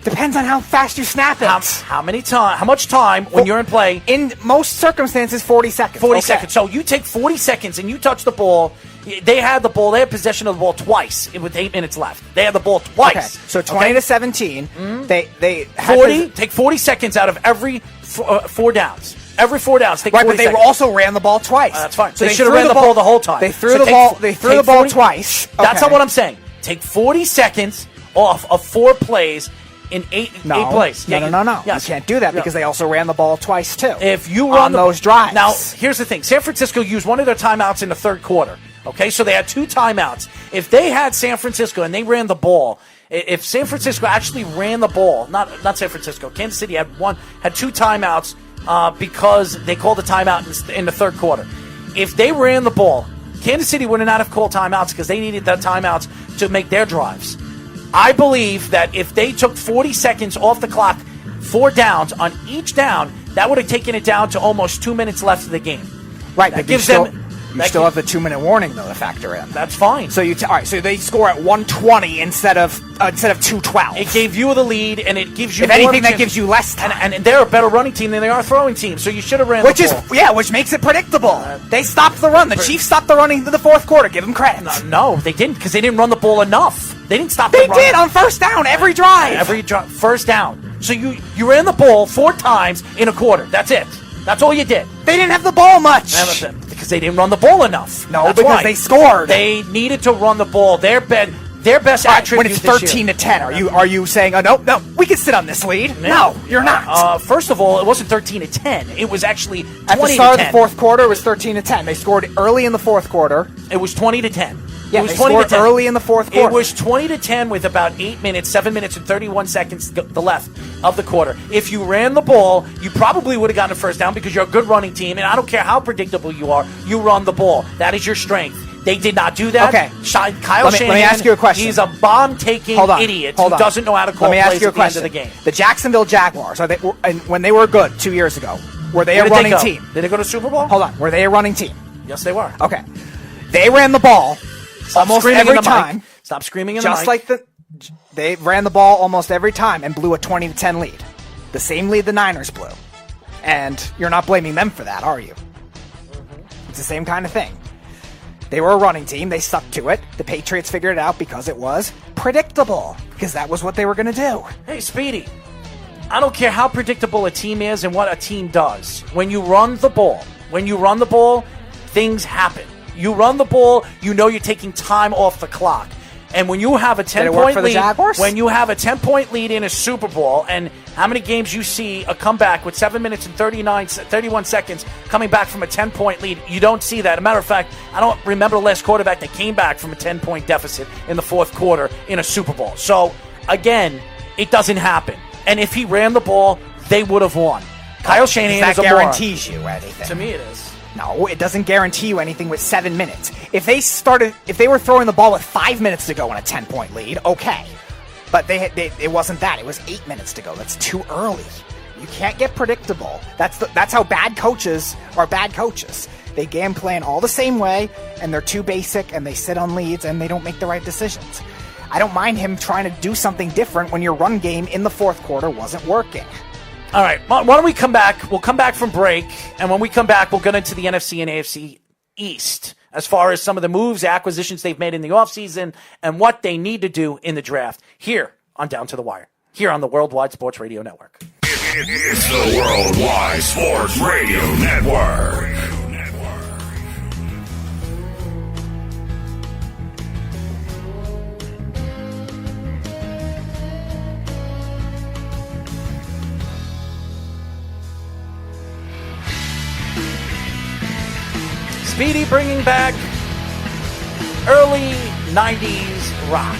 Depends on how fast you snap it. How much time when you're in play? In most circumstances, 40 seconds. 40 seconds. So you take 40 seconds and you touch the ball. They had the ball. They had possession of the ball twice with 8 minutes left. They had the ball twice. Okay. So 20 to 17. They had 40. Take 40 seconds out of every 4 downs. Every 4 downs. Take 40 but they seconds. also ran the ball twice. That's fine. So they should have ran the ball the whole time. They threw the ball. They threw the ball twice. That's not what I'm saying. Take 40 seconds off of 4 plays in 8 plays. No. Yes. You can't do that because they also ran the ball twice too. If you run on those drives. Now, here's the thing. San Francisco used one of their timeouts in the third quarter. Okay, so they had 2 timeouts. If they had San Francisco and they ran the ball If San Francisco actually ran the ball, not San Francisco, Kansas City had two timeouts because they called a timeout in the third quarter. If they ran the ball, Kansas City would not have called timeouts because they needed that timeouts to make their drives. I believe that if they took 40 seconds off the clock, 4 downs on each down, that would have taken it down to almost 2 minutes left of the game. Right, that but you still have the 2-minute warning though to factor in. That's fine. So all right, so they score at 1:20 instead of 2:12. It gave you the lead, and it gives you. If anything, that gives you less time. And they're a better running team than they are a throwing team. So you should have ran. Which makes it predictable. They stopped the run. The Chiefs stopped the running in the fourth quarter. Give them credit. No, they didn't because they didn't run the ball enough. They didn't stop. They did on first down every drive. First down. So you ran the ball 4 times in a quarter. That's it. That's all you did. They didn't have the ball much. Because they didn't run the ball enough. No, That's because why. they scored. They needed to run the ball. Their best attribute when it's 13-10, are you saying, no, we can sit on this lead? No, you're not. First of all, it wasn't 13-10. It was actually 20-10. At the start of the fourth quarter, it was 13-10. They scored early in the fourth quarter. It was 20-10. Yeah, it was they scored early in the fourth quarter. It was 20-10 with about 7 minutes and 31 seconds left of the quarter. If you ran the ball, you probably would have gotten a first down because you're a good running team, and I don't care how predictable you are, you run the ball. That is your strength. They did not do that. Okay. Kyle Shanahan, let me ask you a question. He's a bomb-taking idiot who doesn't know how to call plays at the end of the game. The Jacksonville Jaguars, when they were good 2 years ago, were they a running team? Did they go to Super Bowl? Hold on. Were they a running team? Yes, they were. Okay. They ran the ball almost every time. Stop screaming in the mic. Just like they ran the ball almost every time and blew a 20-10 lead. The same lead the Niners blew. And you're not blaming them for that, are you? It's the same kind of thing. They were a running team. They stuck to it. The Patriots figured it out because it was predictable. Because that was what they were going to do. Hey, Speedy. I don't care how predictable a team is and what a team does. When you run the ball, things happen. You run the ball, you know you're taking time off the clock. And when you have a 10-point lead, when you have a 10-point lead in a Super Bowl, and how many games you see a comeback with 7 minutes and 31 seconds coming back from a 10-point lead, you don't see that. As a matter of fact, I don't remember the last quarterback that came back from a 10-point deficit in the fourth quarter in a Super Bowl. So, again, it doesn't happen. And if he ran the ball, they would have won. Kyle Shanahan is a moron. That guarantees you anything. To me, it is. No, it doesn't guarantee you anything with 7 minutes. If they were throwing the ball with 5 minutes to go in a 10-point lead, okay. But it wasn't that. It was 8 minutes to go. That's too early. You can't get predictable. That's how bad coaches are bad coaches. They game plan all the same way, and they're too basic, and they sit on leads, and they don't make the right decisions. I don't mind him trying to do something different when your run game in the fourth quarter wasn't working. All right, why don't we come back? We'll come back from break, and when we come back, we'll get into the NFC and AFC East as far as some of the moves, acquisitions they've made in the offseason, and what they need to do in the draft here on Down to the Wire, here on the Worldwide Sports Radio Network. It's the Worldwide Sports Radio Network. Speedy bringing back early 90s rock.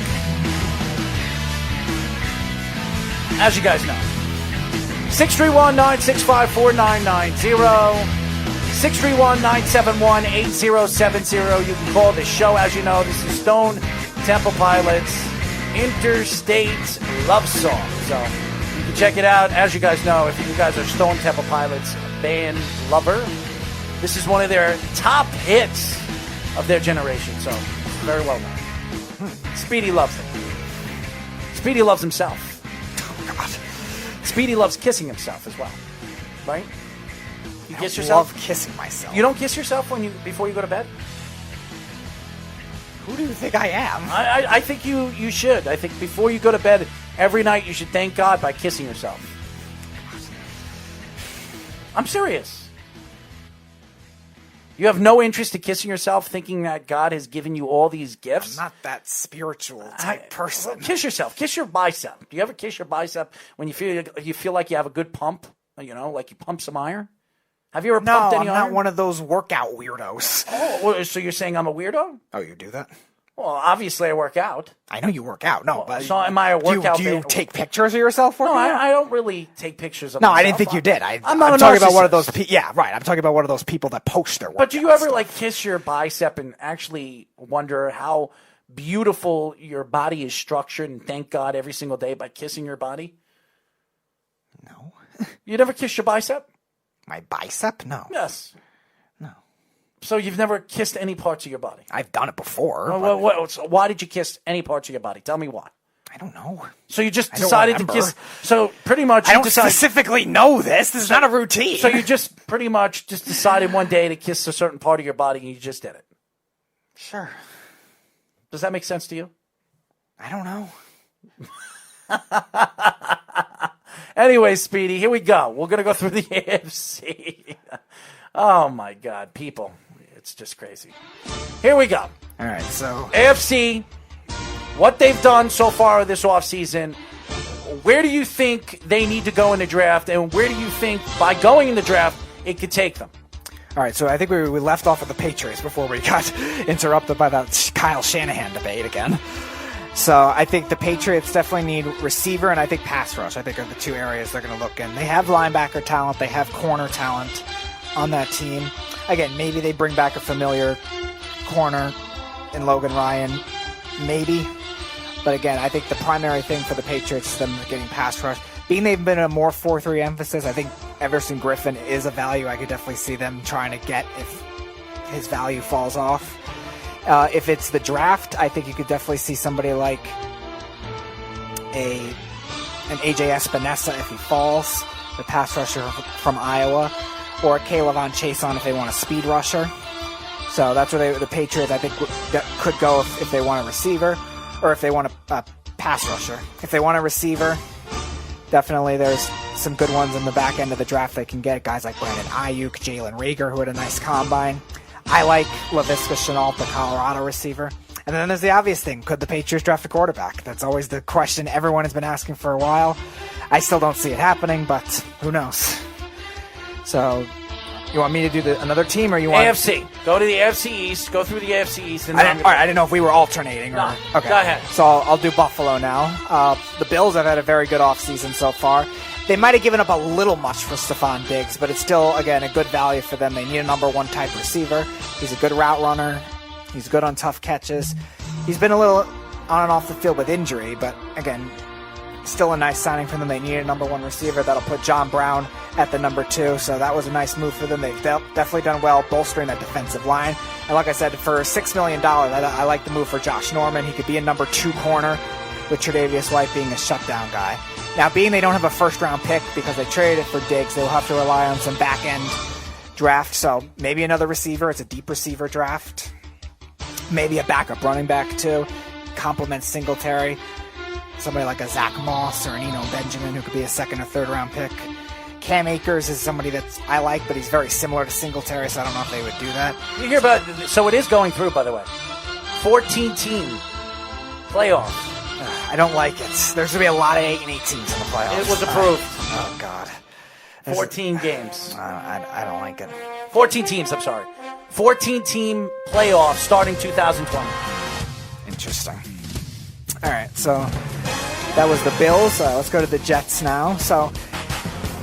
As you guys know. 631-965-4990. 631-971-8070. You can call this show. As you know, this is Stone Temple Pilots Interstate Love Song. So you can check it out. As you guys know, if you guys are Stone Temple Pilots band lover, this is one of their top hits of their generation, so very well known. Speedy loves it. Speedy loves himself. Oh, God. Speedy loves kissing himself as well, right? You kiss yourself? I love kissing myself. You don't kiss yourself before you go to bed? Who do you think I am? I think you should. I think before you go to bed every night, you should thank God by kissing yourself. I'm serious. You have no interest in kissing yourself, thinking that God has given you all these gifts? I'm not that spiritual type person. Kiss yourself. Kiss your bicep. Do you ever kiss your bicep when you feel like you have a good pump? You know, like you pump some iron? Have you ever pumped any iron? No, I'm not one of those workout weirdos. Oh, so you're saying I'm a weirdo? Oh, you do that? Well, obviously I work out. I know you work out. No, but So am I a workout? Do you take pictures of yourself working No, out? I don't really take pictures of No, myself. I didn't think you did. I'm not a talking about one of narcissist. those. Yeah, right. I'm talking about one of those people that post their workouts. But do you ever like kiss your bicep and actually wonder how beautiful your body is structured and thank God every single day by kissing your body? No. You never kiss your bicep? My bicep? No. Yes. No. So you've never kissed any parts of your body? I've done it before. So why did you kiss any parts of your body? Tell me why. I don't know. So you just I don't decided to remember. kiss. So pretty much I you don't decided. specifically know this. This is not a routine. So you just pretty much just decided one day to kiss a certain part of your body and you just did it. Sure. Does that make sense to you? I don't know. Anyway, Speedy, here we go. We're going to go through the AFC. Oh, my God, people. It's just crazy. Here we go. All right, so AFC, what they've done so far this offseason, where do you think they need to go in the draft, and where do you think, by going in the draft, it could take them? all right, so I think we left off with the Patriots before we got interrupted by that Kyle Shanahan debate again. So I think the Patriots definitely need receiver, and I think pass rush, I think, are the two areas they're going to look in. They have linebacker talent. They have corner talent on that team. Again, maybe they bring back a familiar corner in Logan Ryan. Maybe. But again, I think the primary thing for the Patriots is them getting pass rush. Being they've been a more 4-3 emphasis, I think Everson Griffin is a value I could definitely see them trying to get if his value falls off. If it's the draft, I think you could definitely see somebody like an AJ Espinosa if he falls, the pass rusher from Iowa, or Caleb on Chason if they want a speed rusher. So that's where the Patriots, I think, could go if they want a receiver, or if they want a pass rusher. If they want a receiver, definitely there's some good ones in the back end of the draft they can get. Guys like Brandon Ayuk, Jalen Reagor, who had a nice combine. I like Laviska Shenault, the Colorado receiver. And then there's the obvious thing. Could the Patriots draft a quarterback? That's always the question everyone has been asking for a while. I still don't see it happening, but who knows? So, you want me to do another team, or you want... AFC. Go to the AFC East. Go through the AFC East. And all right, I didn't know if we were alternating. No, okay. go ahead. So I'll do Buffalo now. The Bills have had a very good offseason so far. They might have given up a little much for Stephon Diggs, but it's still, again, a good value for them. They need a number one type receiver. He's a good route runner. He's good on tough catches. He's been a little on and off the field with injury, but again, still a nice signing for them. They need a number one receiver. That'll put John Brown at the number 2, so that was a nice move for them. They've definitely done well bolstering that defensive line. And like I said, for $6 million, I like the move for Josh Norman. He could be a number 2 corner with Tre'Davious White being a shutdown guy. Now, being they don't have a first-round pick because they traded it for Diggs, they'll have to rely on some back-end draft. So maybe another receiver. It's a deep receiver draft. Maybe a backup running back, too. Complements Singletary. Somebody like a Zach Moss or an Eno Benjamin who could be a second or third-round pick. Cam Akers is somebody that I like, but he's very similar to Singletary, so I don't know if they would do that. You hear about... So it is going through, by the way. 14-team playoff. I don't like it. There's going to be a lot of 8 and 8 teams in the playoffs. It was approved. Oh, God. 14 games. I don't like it. 14 teams, I'm sorry. 14-team playoff starting 2020. Interesting. All right, so that was the Bills. Let's go to the Jets now. So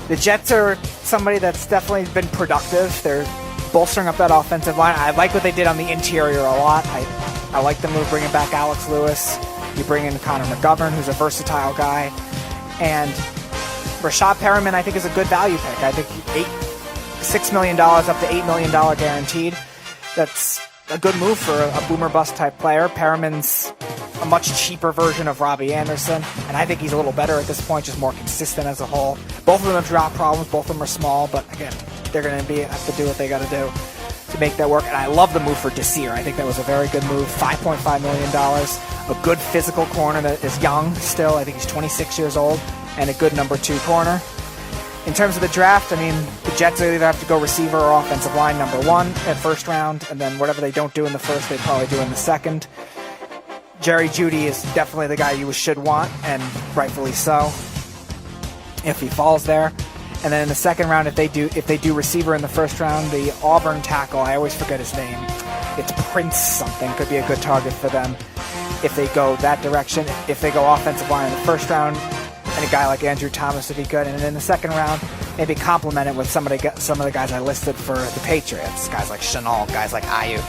the Jets are somebody that's definitely been productive. They're bolstering up that offensive line. I like what they did on the interior a lot. I like the move bringing back Alex Lewis. You bring in Connor McGovern, who's a versatile guy. And Rashad Perriman, I think, is a good value pick. I think $6 million up to $8 million guaranteed. That's a good move for a boomer-bust type player. Perriman's a much cheaper version of Robbie Anderson, and I think he's a little better at this point, just more consistent as a whole. Both of them have drop problems. Both of them are small, but again, they're going to have to do what they got to do to make that work. And I love the move for Desir. I think that was a very good move. $5.5 million. A good physical corner that is young still. I think he's 26 years old, and a good number 2 corner. In terms of the draft, I mean, the Jets either have to go receiver or offensive line number 1 at first round, and then whatever they don't do in the first, they probably do in the second. Jerry Jeudy is definitely the guy you should want, and rightfully so, if he falls there. And then in the second round, if they do receiver in the first round, the Auburn tackle, I always forget his name, it's Prince something, could be a good target for them if they go that direction. If they go offensive line in the first round, and a guy like Andrew Thomas would be good. And in the second round, maybe complement it with some of the guys I listed for the Patriots. Guys like Shenault, guys like Ayuk,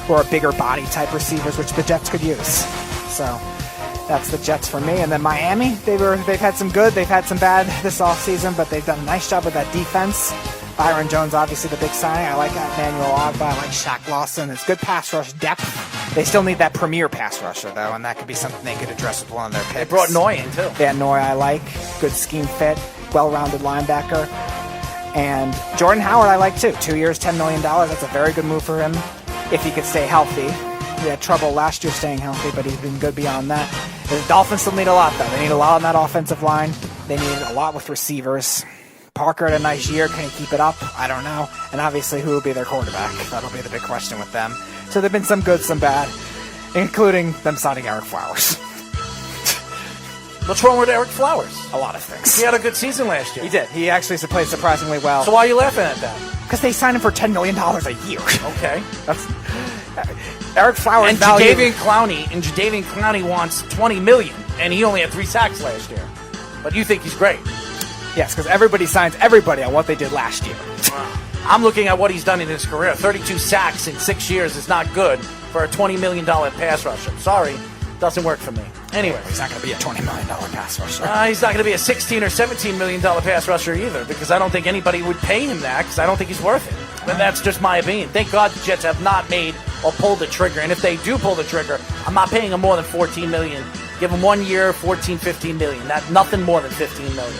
who are bigger body type receivers, which the Jets could use. So that's the Jets for me. And then Miami, they've had some good, they've had some bad this offseason, but they've done a nice job with that defense. Byron Jones, obviously the big signing. I like Emmanuel Ogbah. I like Shaq Lawson. It's good pass rush depth. They still need that premier pass rusher, though, and that could be something they could address with one of their picks. They brought Noy in, too. Yeah, Noy I like. Good scheme fit. Well-rounded linebacker. And Jordan Howard I like, too. 2 years, $10 million. That's a very good move for him if he could stay healthy. He had trouble last year staying healthy, but he's been good beyond that. The Dolphins still need a lot, though. They need a lot on that offensive line. They need a lot with receivers. Parker had a nice year. Can he keep it up? I don't know. And obviously, who will be their quarterback? That'll be the big question with them. So there have been some good, some bad, including them signing Eric Flowers. What's wrong with Eric Flowers? A lot of things. He had a good season last year. He did. He actually played surprisingly well. So why are you laughing at that? Because they signed him for $10 million a year. Okay. That's Eric Flowers. And Jadeveon Clowney wants $20 million, and he only had 3 sacks last year. But you think he's great? Yes, because everybody signs everybody on what they did last year. I'm looking at what he's done in his career. 32 sacks in 6 years is not good for a $20 million pass rusher. Sorry, doesn't work for me. Anyway, he's not going to be a $20 million pass rusher. He's not going to be a $16 or $17 million pass rusher either, because I don't think anybody would pay him that, because I don't think he's worth it. But that's just my opinion. Thank God the Jets have not made or pulled the trigger. And if they do pull the trigger, I'm not paying him more than $14 million. Give him 1 year, $15 million. Nothing more than $15 million.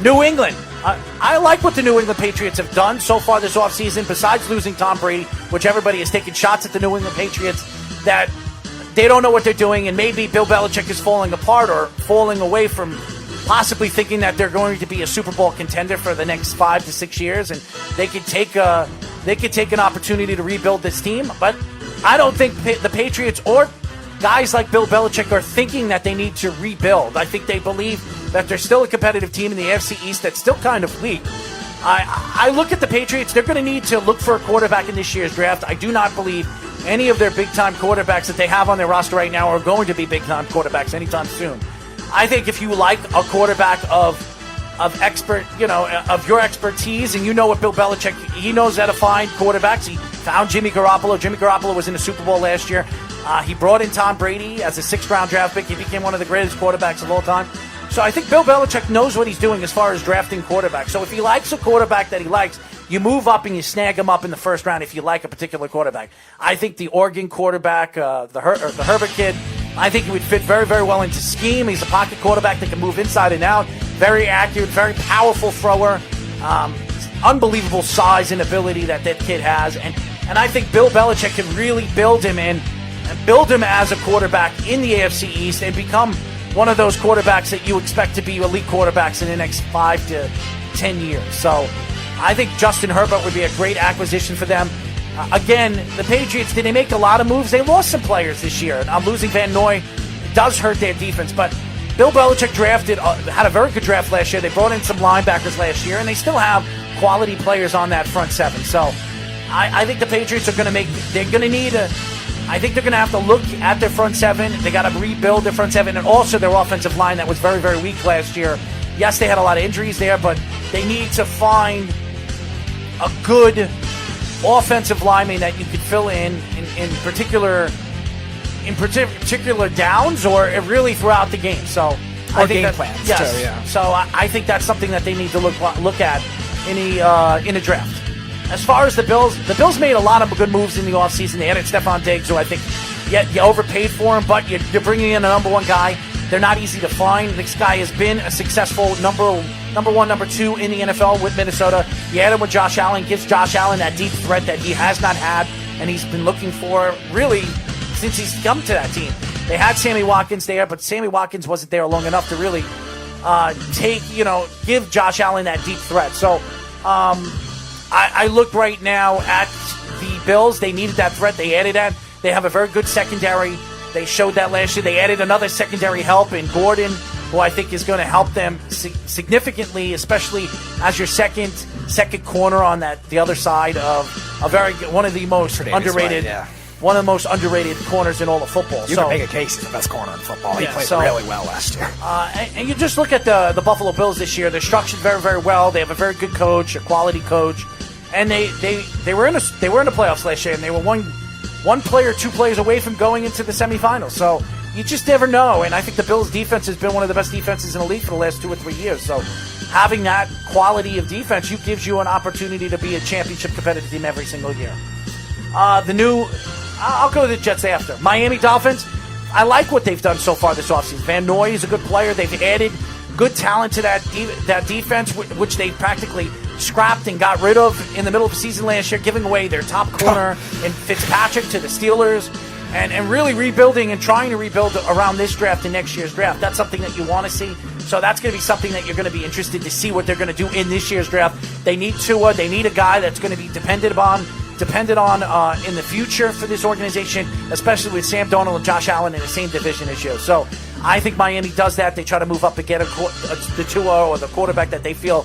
New England. I like what the New England Patriots have done so far this offseason, besides losing Tom Brady, which everybody has taken shots at the New England Patriots, that they don't know what they're doing, and maybe Bill Belichick is falling apart or falling away from possibly thinking that they're going to be a Super Bowl contender for the next 5 to 6 years, and they could take an opportunity to rebuild this team. But I don't think the Patriots or guys like Bill Belichick are thinking that they need to rebuild. I think they believe that they're still a competitive team in the AFC East that's still kind of weak. I look at the Patriots. They're going to need to look for a quarterback in this year's draft. I do not believe any of their big-time quarterbacks that they have on their roster right now are going to be big-time quarterbacks anytime soon. I think if you like a quarterback of your expertise, and you know what Bill Belichick, he knows how to find quarterbacks. He found Jimmy Garoppolo. Jimmy Garoppolo was in the Super Bowl last year. He brought in Tom Brady as a 6th-round draft pick. He became one of the greatest quarterbacks of all time. So I think Bill Belichick knows what he's doing as far as drafting quarterbacks. So if he likes a quarterback that he likes, you move up and you snag him up in the first round if you like a particular quarterback. I think the Oregon quarterback, the Herbert kid, I think he would fit very, very well into scheme. He's a pocket quarterback that can move inside and out. Very accurate, very powerful thrower. Unbelievable size and ability that kid has. And I think Bill Belichick can really build him as a quarterback in the AFC East and become one of those quarterbacks that you expect to be elite quarterbacks in the next 5 to 10 years. So I think Justin Herbert would be a great acquisition for them. Again, the Patriots, did they make a lot of moves? They lost some players this year. Losing Van Noy does hurt their defense, but Bill Belichick had a very good draft last year. They brought in some linebackers last year, and they still have quality players on that front seven. So I think the Patriots are going to I think they're going to have to look at their front seven. They got to rebuild their front seven and also their offensive line that was very, very weak last year. Yes, they had a lot of injuries there, but they need to find a good offensive lineman that you could fill in particular downs or really throughout the game. So I think game plans. Yes. Too, yeah. So I think that's something that they need to look at in a draft. As far as the Bills made a lot of good moves in the offseason. They added Stephon Diggs, who I think you overpaid for him, but you're bringing in a number one guy. They're not easy to find. This guy has been a successful number one, number two in the NFL with Minnesota. You add him with Josh Allen, gives Josh Allen that deep threat that he has not had, and he's been looking for really since he's come to that team. They had Sammy Watkins there, but Sammy Watkins wasn't there long enough to really give Josh Allen that deep threat. So I look right now at the Bills. They needed that threat. They added that. They have a very good secondary. They showed that last year. They added another secondary help in Gordon, who I think is going to help them significantly, especially as your second second corner on the other side of one of the most underrated. One of the most underrated corners in all of football. You can make a case he's the best corner in football. He played really well last year. And you just look at the Buffalo Bills this year. They're structured very, very well. They have a very good coach, a quality coach, and they were in the playoffs last year, and they were one player, 2 players away from going into the semifinals. So you just never know. And I think the Bills' defense has been one of the best defenses in the league for the last 2 or 3 years. So having that quality of defense, gives you an opportunity to be a championship competitive team every single year. I'll go to the Jets after. Miami Dolphins, I like what they've done so far this offseason. Van Noy is a good player. They've added good talent to that defense, which they practically scrapped and got rid of in the middle of the season last year, giving away their top corner in Fitzpatrick to the Steelers, and really rebuilding and trying to rebuild around this draft and next year's draft. That's something that you want to see. So that's going to be something that you're going to be interested to see what they're going to do in this year's draft. They need Tua. They need a guy that's going to be depended on in the future for this organization, especially with Sam Darnold and Josh Allen in the same division as you. So I think Miami does that. They try to move up and get the Tua or the quarterback that they feel,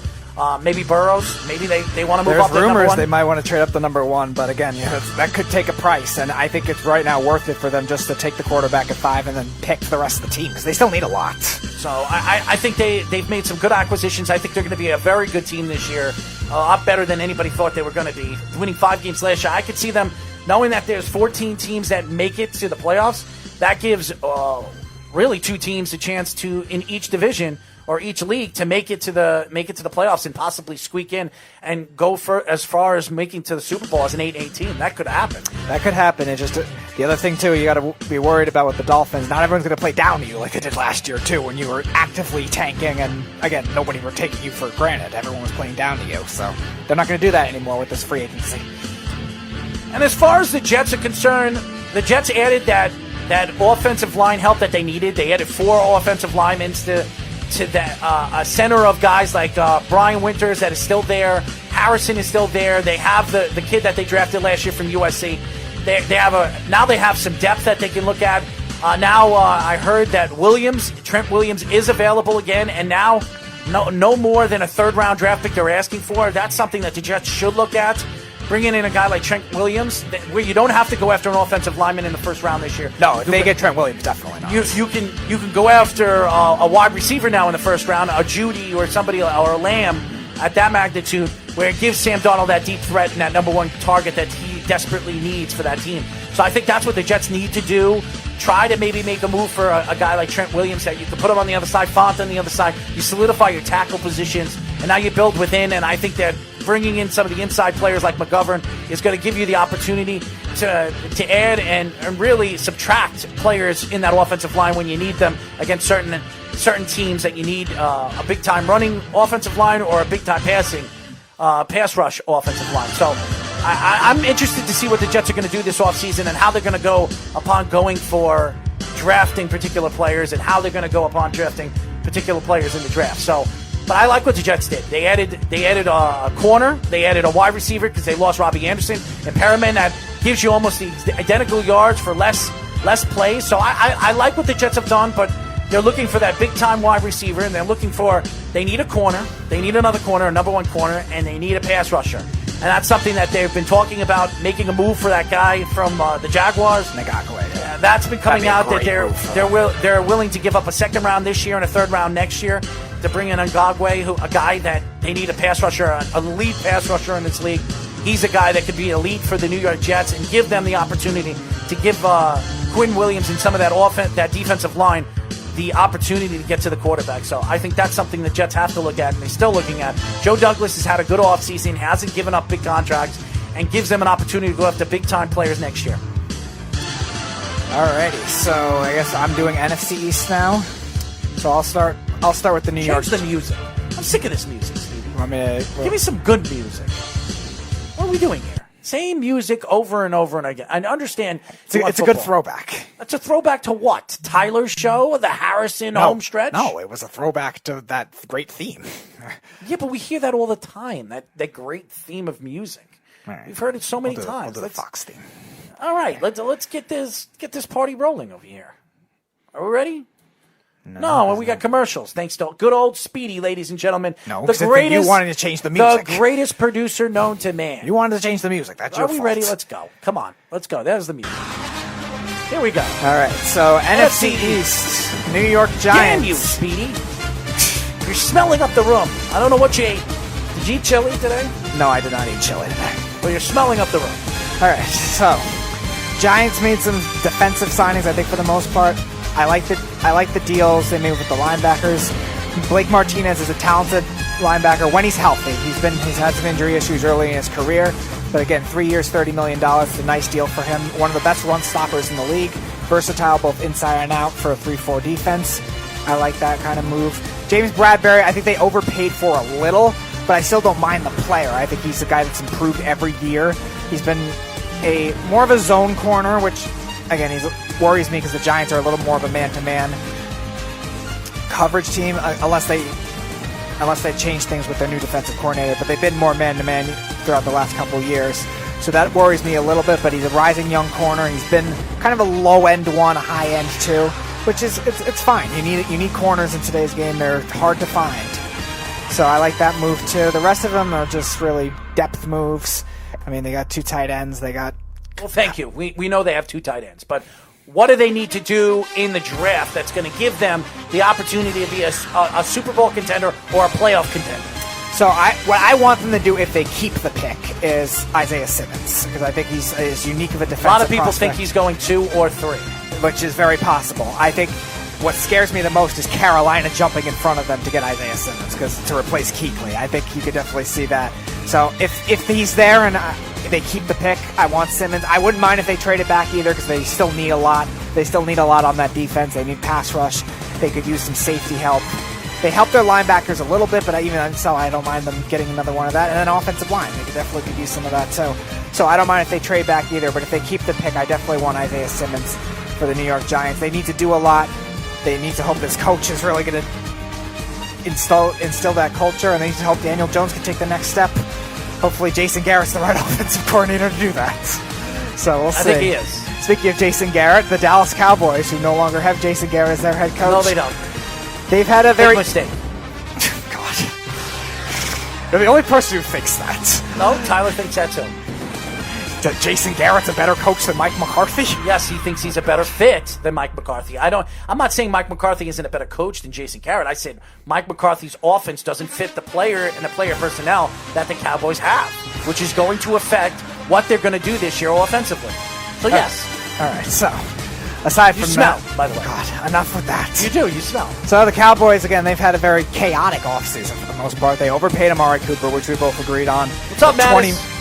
maybe Burrows. Maybe they want to move up to number 1. There's rumors they might want to trade up to number 1, but again, that could take a price, and I think it's right now worth it for them just to take the quarterback at 5 and then pick the rest of the team, because they still need a lot. So I think they've made some good acquisitions. I think they're going to be a very good team this year, a lot better than anybody thought they were going to be. Winning 5 games last year, I could see them, knowing that there's 14 teams that make it to the playoffs, that gives really 2 teams a chance to, in each division or each league, to make it to the playoffs and possibly squeak in and go for as far as making to the Super Bowl as an 8-8 team. That could happen. That could happen. And just the other thing too, you got to be worried about with the Dolphins. Not everyone's going to play down to you like they did last year too, when you were actively tanking, and again, nobody were taking you for granted. Everyone was playing down to you, so they're not going to do that anymore with this free agency. And as far as the Jets are concerned, the Jets added that offensive line help that they needed. They added 4 offensive linemen to that a center of guys like Brian Winters that is still there. Harrison is still there. They have the kid that they drafted last year from USC. They have some depth that they can look at. Now I heard that Trent Williams is available again, and now no more than a 3rd-round draft pick they're asking for. That's something that the Jets should look at. Bringing in a guy like Trent Williams, where you don't have to go after an offensive lineman in the 1st round this year. No, if they get Trent Williams, definitely not. You can go after a wide receiver now in the 1st round, a Judy or somebody, or a Lamb at that magnitude, where it gives Sam Darnold that deep threat and that number 1 target that he desperately needs for that team. So I think that's what the Jets need to do. Try to maybe make a move for a guy like Trent Williams that you can put him on the other side, Font on the other side. You solidify your tackle positions, and now you build within. And I think that bringing in some of the inside players like McGovern is going to give you the opportunity to add and really subtract players in that offensive line when you need them against certain teams that you need a big-time running offensive line or a big-time pass rush offensive line. So I'm interested to see what the Jets are going to do this offseason and how they're going to go upon going for drafting particular players and how they're going to go upon drafting particular players in the draft. So, but I like what the Jets did. They added a corner. They added a wide receiver because they lost Robbie Anderson and Perriman. That gives you almost the identical yards for less plays. So I like what the Jets have done, but they're looking for that big-time wide receiver, and they need a corner. They need another corner, a number 1 corner, and they need a pass rusher. And that's something that they've been talking about, making a move for that guy from the Jaguars. Ngakwe. Yeah, that's been coming out that they're willing to give up a 2nd round this year and a 3rd round next year to bring in Ngakwe, a guy that they need a pass rusher, an elite pass rusher in this league. He's a guy that could be elite for the New York Jets and give them the opportunity to give Quinn Williams and some of that defensive line the opportunity to get to the quarterback. So I think that's something the Jets have to look at, and they're still looking at. Joe Douglas has had a good offseason, hasn't given up big contracts, and gives them an opportunity to go after big-time players next year. Alrighty, so I guess I'm doing NFC East now. So I'll start with the New York. Change the music. I'm sick of this music, Stevie. Give me some good music. What are we doing here? Same music over and over and again. I understand. It's a good throwback. It's a throwback to what? Tyler's show? The Harrison home stretch? No, it was a throwback to that great theme. Yeah, but we hear that all the time, that great theme of music. Right. We've heard it so many times. We'll do the Fox theme. All right, let's get this party rolling over here. Are we ready? No, and we got commercials. Thanks to good old Speedy, ladies and gentlemen. No, the greatest. You wanted to change the music. The greatest producer known to man. You wanted to change the music. That's your fault. Are we ready? Let's go. Come on. Let's go. There's the music. Here we go. All right. So NFC East, New York Giants. Damn you, Speedy. You're smelling up the room. I don't know what you ate. Did you eat chili today? No, I did not eat chili today. Well, you're smelling up the room. All right. So Giants made some defensive signings, I think, for the most part. I like the deals they made with the linebackers. Blake Martinez is a talented linebacker when he's healthy. He's had some injury issues early in his career, but again, 3 years, $30 million. It's a nice deal for him. One of the best run stoppers in the league. Versatile both inside and out for a 3-4 defense. I like that kind of move. James Bradbury, I think they overpaid for a little, but I still don't mind the player. I think he's a guy that's improved every year. He's been more of a zone corner, which again worries me because the Giants are a little more of a man-to-man coverage team unless they change things with their new defensive coordinator. But they've been more man-to-man throughout the last couple of years, so that worries me a little bit. But he's a rising young corner. He's been kind of a low-end one, a high-end two, which is it's fine. You need corners in today's game. They're hard to find. So I like that move too. The rest of them are just really depth moves. I mean, they got 2 tight ends. Well, thank you. We know they have 2 tight ends, but what do they need to do in the draft that's going to give them the opportunity to be a Super Bowl contender or a playoff contender? So what I want them to do if they keep the pick is Isaiah Simmons, because I think he's as unique of a defensive A lot of people prospect, think he's going 2 or 3. which is very possible. I think what scares me the most is Carolina jumping in front of them to get Isaiah Simmons to replace Kuechly. I think you could definitely see that. So if he's there and they keep the pick, I want Simmons. I wouldn't mind if they trade it back either because they still need a lot. They still need a lot on that defense. They need pass rush. They could use some safety help. They help their linebackers a little bit, but even so, I don't mind them getting another one of that. And then offensive line, they definitely could use some of that too. So I don't mind if they trade back either, but if they keep the pick, I definitely want Isaiah Simmons for the New York Giants. They need to do a lot. They need to hope this coach is really going to instill that culture, and they need to hope Daniel Jones can take the next step. Hopefully Jason Garrett's the right offensive coordinator to do that. So we'll see. I think he is. Speaking of Jason Garrett, the Dallas Cowboys, who no longer have Jason Garrett as their head coach. No, they don't. They've had a very... Big mistake. God. You're the only person who thinks that. No, Tyler thinks that too. That Jason Garrett's a better coach than Mike McCarthy? Yes, he thinks he's a better fit than Mike McCarthy. I'm not saying Mike McCarthy isn't a better coach than Jason Garrett. I said Mike McCarthy's offense doesn't fit the player and the player personnel that the Cowboys have, which is going to affect what they're going to do this year offensively. So yes. All right. So aside from smell, that, by the way. God, enough with that. You do. You smell. So the Cowboys, again, they've had a very chaotic offseason for the most part. They overpaid Amari Cooper, which we both agreed on. What's up, Mattis?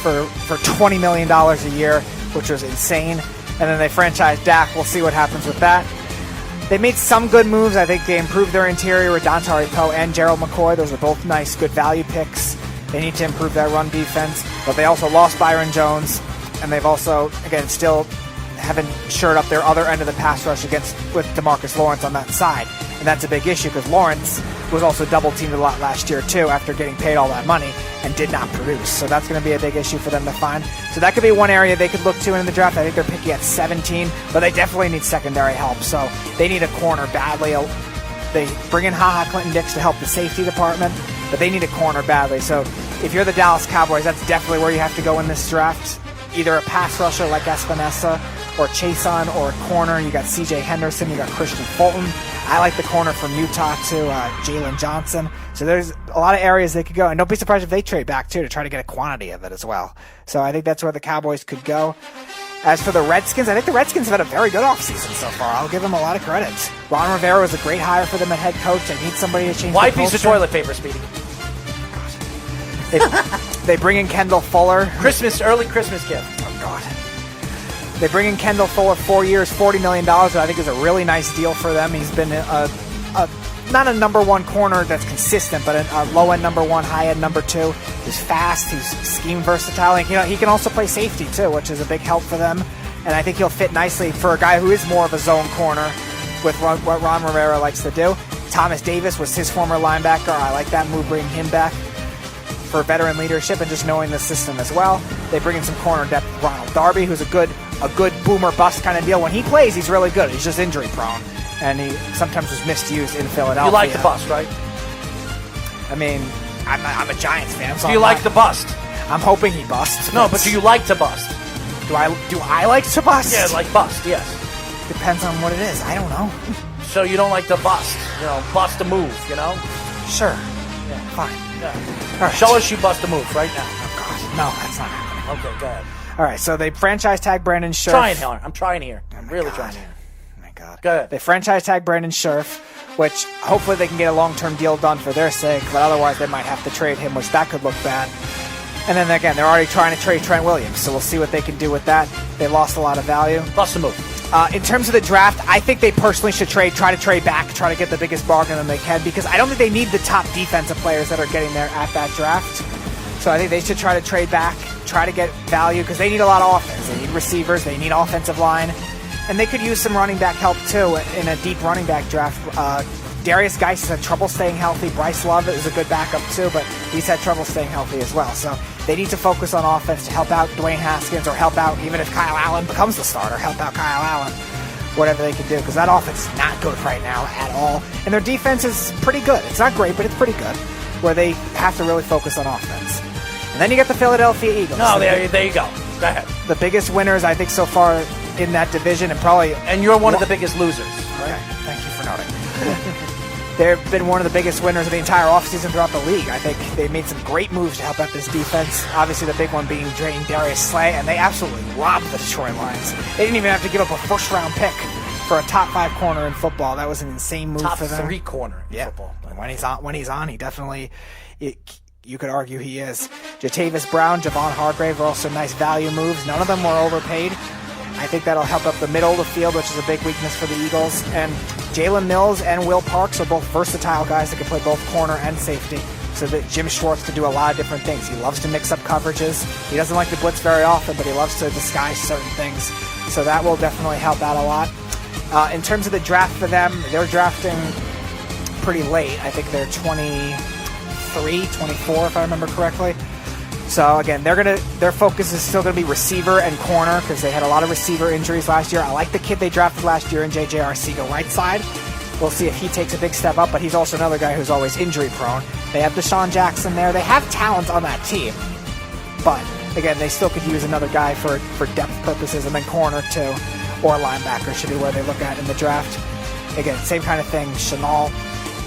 For $20 million a year, which was insane. And then they franchised Dak. We'll see what happens with that. They made some good moves. I think they improved their interior with Dontari Poe and Gerald McCoy. Those are both nice, good value picks. They need to improve their run defense. But they also lost Byron Jones. And they've also, again, still haven't shored up their other end of the pass rush with DeMarcus Lawrence on that side. And that's a big issue because Lawrence was also double-teamed a lot last year, too, after getting paid all that money and did not produce. So that's going to be a big issue for them to find. So that could be one area they could look to in the draft. I think they're picking at 17, but they definitely need secondary help. So they need a corner badly. They bring in HaHa Clinton-Dix to help the safety department, but they need a corner badly. So if you're the Dallas Cowboys, that's definitely where you have to go in this draft. Either a pass rusher like Espinosa or Chason or a corner. You got C.J. Henderson. You got Christian Fulton. I like the corner from Utah, too, Jalen Johnson. So there's a lot of areas they could go. And don't be surprised if they trade back, too, to try to get a quantity of it as well. So I think that's where the Cowboys could go. As for the Redskins, I think the Redskins have had a very good offseason so far. I'll give them a lot of credit. Ron Rivera was a great hire for them at head coach. They need somebody to change White the piece of toilet paper, Speedy. They bring in Kendall Fuller. Early Christmas gift. Oh, God. They bring in Kendall Fuller, 4 years, $40 million, which I think is a really nice deal for them. He's been not a number one corner that's consistent, but a low-end number one, high-end number two. He's fast. He's scheme versatile. And, he can also play safety, too, which is a big help for them. And I think he'll fit nicely for a guy who is more of a zone corner with what Ron Rivera likes to do. Thomas Davis was his former linebacker. I like that move, bringing him back for veteran leadership and just knowing the system as well. They bring in some corner depth. Ronald Darby, who's a good boomer bust kind of deal. When he plays, he's really good. He's just injury prone. and he sometimes was misused in Philadelphia. You like the bust, right? I mean, I'm a Giants fan. So Do you like the bust? I'm hoping he busts. No, but do you like to bust? Do I like to bust? Yeah, like bust, yes. Depends on what it is. I don't know. So you don't like to bust, bust a move, Sure. Yeah, fine. Yeah. All right. Show us you bust a move right now. Oh, God. No, that's not happening. Okay, go ahead. All right, so they franchise tag Brandon Scherf. I'm trying here. I'm really trying here. Oh, my God. Go ahead. They franchise tag Brandon Scherf, which hopefully they can get a long-term deal done for their sake, but otherwise they might have to trade him, which that could look bad. And then again, they're already trying to trade Trent Williams, so we'll see what they can do with that. They lost a lot of value. Bust a move. In terms of the draft, I think they personally should try to trade back, try to get the biggest bargain that they can, because I don't think they need the top defensive players that are getting there at that draft. So I think they should try to trade back, try to get value, because they need a lot of offense. They need receivers, they need offensive line, and they could use some running back help too in a deep running back draft. Darius Geis has had trouble staying healthy. Bryce Love is a good backup too, but he's had trouble staying healthy as well. So they need to focus on offense to help out Dwayne Haskins, or help out, even if Kyle Allen becomes the starter, help out Kyle Allen, whatever they can do, because that offense is not good right now at all. And their defense is pretty good. It's not great, but it's pretty good, where they have to really focus on offense. And then you get the Philadelphia Eagles. No, there you go. Go ahead. The biggest winners, I think, so far in that division, and probably... And you're one of the biggest losers. Okay, thank you for noting. They've been one of the biggest winners of the entire offseason throughout the league. I think they made some great moves to help out this defense. Obviously, the big one being draining Darius Slay, and they absolutely robbed the Detroit Lions. They didn't even have to give up a first-round pick for a top 5 corner in football. That was an insane move for them. Top 3 corner in football. When he's on, he definitely... You could argue he is. Jatavis Brown, Javon Hargrave are also nice value moves. None of them were overpaid. I think that'll help up the middle of the field, which is a big weakness for the Eagles. And Jalen Mills and Will Parks are both versatile guys that can play both corner and safety. So that Jim Schwartz can do a lot of different things. He loves to mix up coverages. He doesn't like to blitz very often, but he loves to disguise certain things. So that will definitely help out a lot. In terms of the draft for them, they're drafting pretty late. I think they're 23, 24, if I remember correctly. So again, their focus is still going to be receiver and corner, because they had a lot of receiver injuries last year. I like the kid they drafted last year in J.J. Arcega-Whiteside. We'll see if he takes a big step up, but he's also another guy who's always injury prone. They have Deshaun Jackson there. They have talent on that team, but again, they still could use another guy for depth purposes, and then corner too, or linebacker should be where they look at in the draft. Again, same kind of thing. Shenault,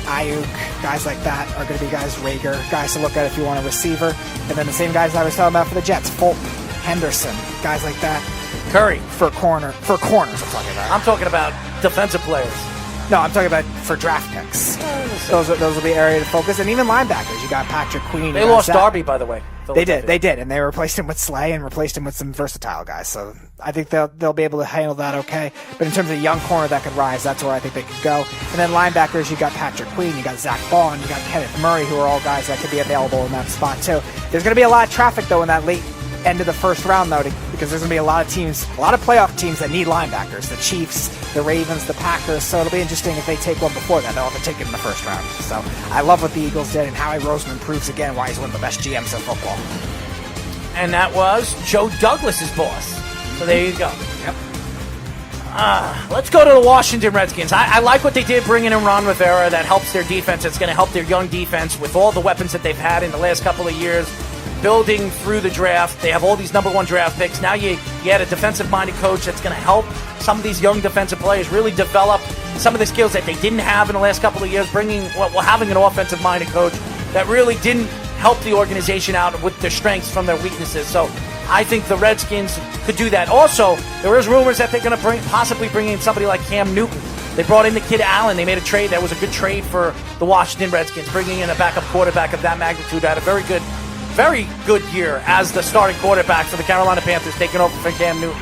Ayuk, guys like that are going to be guys, Rager, guys to look at if you want a receiver. And then the same guys I was talking about for the Jets, Fulton, Henderson, guys like that. Curry. For corners, I'm talking about. I'm talking about defensive players. No, I'm talking about for draft picks. Those will be area to focus. And even linebackers. You got Patrick Queen. They lost Darby, by the way. They did, and they replaced him with Slay and replaced him with some versatile guys. So I think they'll be able to handle that okay. But in terms of young corner that could rise, that's where I think they could go. And then linebackers, you got Patrick Queen, you got Zach Bond, you got Kenneth Murray, who are all guys that could be available in that spot too. There's going to be a lot of traffic though in that late end of the first round though, because there's going to be a lot of teams, a lot of playoff teams that need linebackers. The Chiefs, the Ravens, the Packers. So it'll be interesting if they take one before that. They'll have to take it in the first round. So I love what the Eagles did, and Howie Roseman proves again why he's one of the best GMs in football. And that was Joe Douglas's boss. So there you go. Yep. Let's go to the Washington Redskins. I like what they did bringing in Ron Rivera. That helps their defense. It's going to help their young defense with all the weapons that they've had in the last couple of years, building through the draft. They have all these number 1 draft picks. Now you had a defensive-minded coach that's going to help some of these young defensive players really develop some of the skills that they didn't have in the last couple of years, having an offensive-minded coach that really didn't help the organization out with their strengths from their weaknesses. So I think the Redskins could do that. Also, there is rumors that they're going to possibly bring in somebody like Cam Newton. They brought in the kid Allen. They made a trade that was a good trade for the Washington Redskins, bringing in a backup quarterback of that magnitude. Had a very good year as the starting quarterback for the Carolina Panthers, taking over for Cam Newton.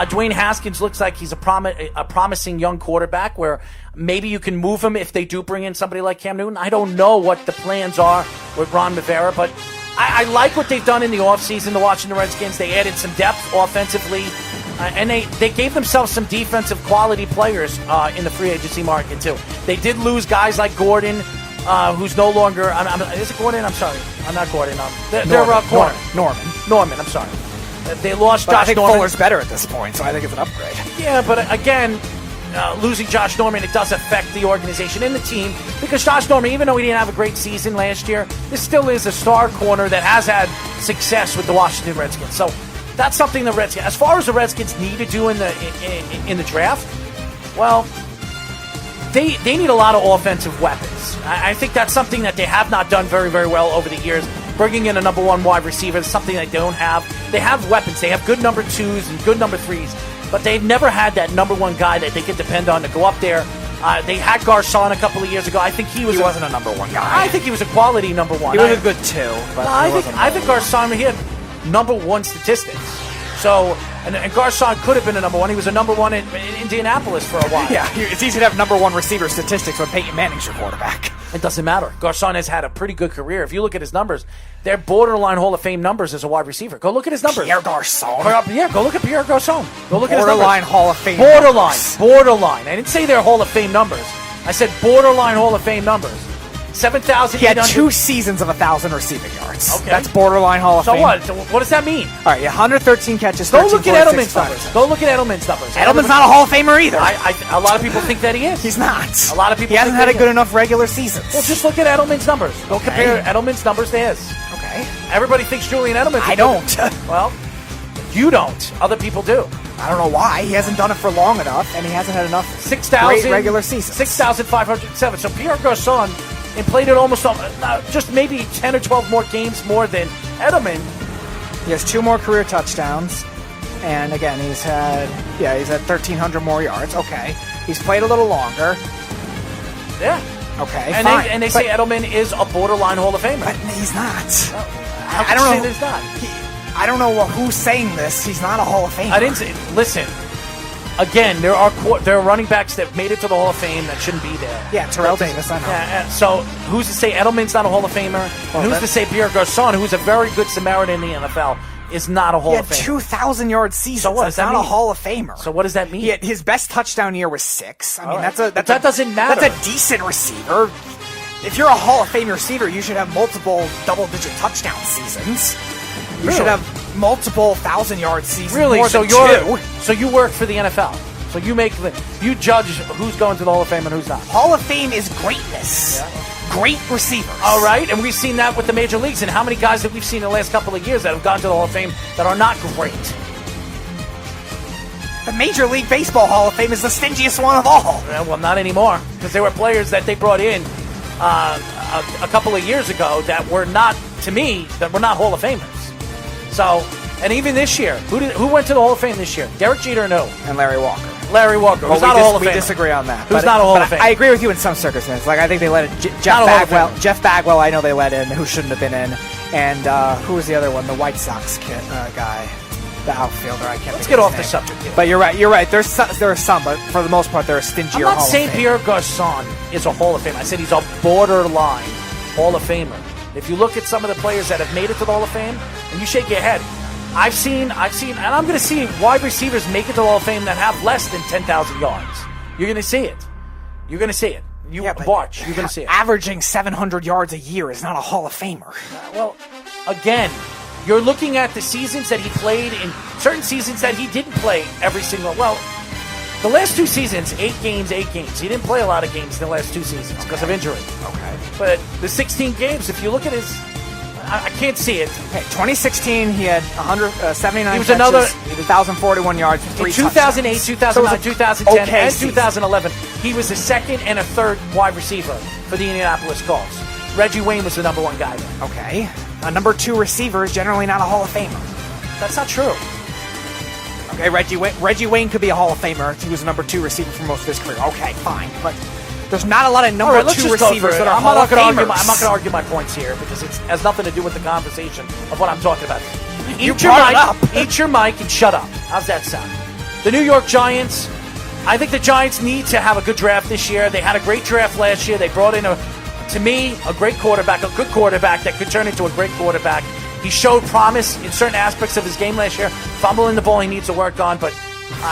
Dwayne Haskins looks like he's a promising young quarterback where maybe you can move him if they do bring in somebody like Cam Newton. I don't know what the plans are with Ron Rivera, but I like what they've done in the offseason, the Washington Redskins. They added some depth offensively, and they gave themselves some defensive quality players in the free agency market, too. They did lose guys like Gordon, who's no longer... is it Gordon? I'm sorry. I'm not Gordon. They're corner. Norman, I'm sorry. They lost Josh I think Norman. Fuller's better at this point, so I think it's an upgrade. Yeah, but again, losing Josh Norman, it does affect the organization and the team, because Josh Norman, even though he didn't have a great season last year, this still is a star corner that has had success with the Washington Redskins. So that's something the Redskins, as far as the Redskins need to do in the draft, well, they need a lot of offensive weapons. I think that's something that they have not done very, very well over the years. Bringing in a number one wide receiver is something they don't have. They have weapons. They have good number twos and good number threes, but they've never had that number one guy that they can depend on to go up there. They had Garcon a couple of years ago. I think he wasn't a number one guy. I think he was a quality number one. He was a good two. But I think Garcon, he had number one statistics. So, and Garcon could have been a number one. He was a number one in Indianapolis for a while. Yeah, it's easy to have number one receiver statistics when Peyton Manning's your quarterback. It doesn't matter. Garcon has had a pretty good career. If you look at his numbers, they're borderline Hall of Fame numbers as a wide receiver. Go look at his numbers. Pierre Garcon. Yeah, go look at Pierre Garcon. Go look at his numbers. Borderline Hall of Fame Borderline. I didn't say they're Hall of Fame numbers. I said borderline Hall of Fame numbers. 7,000. He had 2 seasons of 1,000 receiving yards. Okay. That's borderline Hall of Fame. So what does that mean? All right, 113 catches. Go look at Edelman's numbers. Go look at Edelman's numbers. Edelman's not a Hall of Famer either. A lot of people think that he is. He's not. A lot of people. He hasn't had a good enough regular seasons. Well, just look at Edelman's numbers. Go compare Edelman's numbers to his. Okay. Everybody thinks Julian Edelman. I don't. Well, you don't. Other people do. I don't know why. He hasn't done it for long enough, and he hasn't had enough 6,000 great regular seasons. 6,507. So Pierre Garcon played it almost just maybe 10 or 12 more games more than Edelman. He has 2 more career touchdowns, and again, he's had 1,300 more yards. Okay. He's played a little longer. Yeah. Okay, and fine. They say Edelman is a borderline Hall of Famer. But he's not. I don't know. He's not. I don't know who's saying this. He's not a Hall of Famer. I didn't say. Listen. Again, there are running backs that made it to the Hall of Fame that shouldn't be there. Yeah, Terrell Davis, I know. Yeah, so who's to say Edelman's not a Hall of Famer? And who's to say Pierre Garcon, who's a very good Samaritan in the NFL, is not a Hall of Famer? He had 2,000-yard seasons. So what does that not mean? a Hall of Famer. So what does that mean? His best touchdown year was 6. I mean, right. that doesn't matter. That's a decent receiver. If you're a Hall of Fame receiver, you should have multiple double-digit touchdown seasons. You should have multiple 1,000-yard seasons. Really? More So than 2. So you work for the NFL. So you judge who's going to the Hall of Fame and who's not. Hall of Fame is greatness. Yeah. Great receivers. All right, and we've seen that with the major leagues. And how many guys that we've seen in the last couple of years that have gone to the Hall of Fame that are not great? The Major League Baseball Hall of Fame is the stingiest one of all. Well, not anymore, because there were players that they brought in a couple of years ago that were not, to me, that were not Hall of Famers. So, and even this year, who went to the Hall of Fame this year? Derek Jeter, no. And Larry Walker. Larry Walker, who's not a Hall of Famer. We disagree on that. Who's not a Hall of Famer. I agree with you in some circumstances. Like, I think they let Jeff Bagwell, I know they let in, who shouldn't have been in. And who was the other one? The White Sox guy. The outfielder. I can't. Let's get off the subject here. But you're right. There are some, but for the most part, they're a stingier Hall of Fame. I'm not saying Pierre Garcon is a Hall of Fame. I said he's a borderline Hall of Famer. If you look at some of the players that have made it to the Hall of Fame, and you shake your head, I've seen, and I'm going to see wide receivers make it to the Hall of Fame that have less than 10,000 yards. You're going to see it. You're going to see it. Watch. You're going to see it. Averaging 700 yards a year is not a Hall of Famer. Well, again, you're looking at the seasons that he played in certain seasons that he didn't play every single. Well, the last 2 seasons, 8 games. He didn't play a lot of games in the last 2 seasons because of injury. Okay. But the 16 games, if you look at his, I can't see it. Okay, 2016, he had 179 He was catches, 1,041 yards, 3 in 2008, touchdowns. 2009, 2010, okay and season. 2011, he was the second and a third wide receiver for the Indianapolis Colts. Reggie Wayne was the number 1 guy there. Okay. A number 2 receiver is generally not a Hall of Famer. That's not true. Okay, Reggie Wayne could be a Hall of Famer. He was a number 2 receiver for most of his career. Okay, fine. But there's not a lot of number 2 receivers that are Hall of Famers. I'm not going to argue my points here because it has nothing to do with the conversation of what I'm talking about. Eat your mic and shut up. How's that sound? The New York Giants, I think the Giants need to have a good draft this year. They had a great draft last year. They brought in, to me, a great quarterback, a good quarterback that could turn into a great quarterback. He showed promise in certain aspects of his game last year. Fumbling the ball he needs to work on, but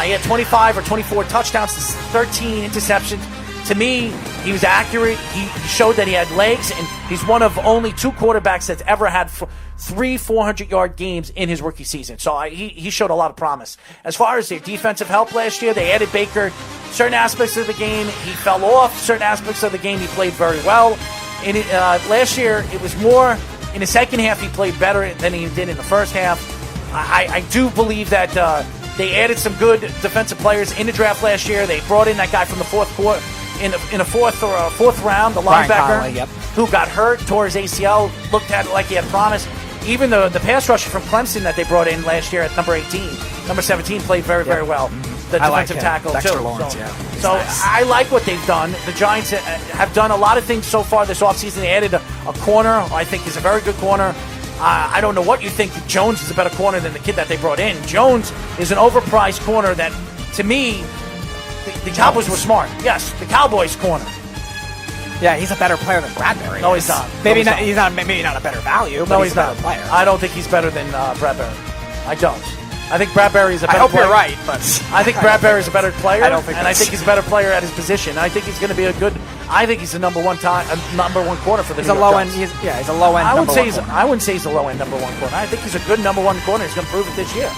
he had 25 or 24 touchdowns, 13 interceptions. To me, he was accurate. He showed that he had legs, and he's one of only 2 quarterbacks that's ever had 3 400-yard games in his rookie season. So he showed a lot of promise. As far as their defensive help last year, they added Baker. Certain aspects of the game, he fell off. Certain aspects of the game, he played very well. Last year, it was more in the second half, he played better than he did in the first half. I do believe that they added some good defensive players in the draft last year. They brought in that guy from the fourth quarter, in a fourth round, the Brian linebacker, Conley, yep. who got hurt, tore his ACL, looked at it like he had promise. Even the pass rusher from Clemson that they brought in last year at number 18, number 17 played very, very well. The I like defensive him. tackle, Dexter too. Lawrence, so yeah. He's so nice. I like what they've done. The Giants have done a lot of things so far this offseason. They added a corner, who I think is a very good corner. I don't know what you think. Jones is a better corner than the kid that they brought in. Jones is an overpriced corner that, to me, the Cowboys were smart. Yes, the Cowboys corner. Yeah, he's a better player than Bradbury. No, is. he's not. Maybe No, not. He's not. Maybe not a better value. But No, he's he's a not. better player. I don't think he's better than Bradbury. I don't. I think Bradbury is a better I hope player. you're right, but I think Bradbury is a better player, I don't think and I think he's a better player at his position. I think he's going to be a good. I think he's the number one corner for the he's New a York low end. Giants. He's a low end. I number one corner. wouldn't say he's a low end number one corner. I think he's a good number one corner. He's going to prove it this year.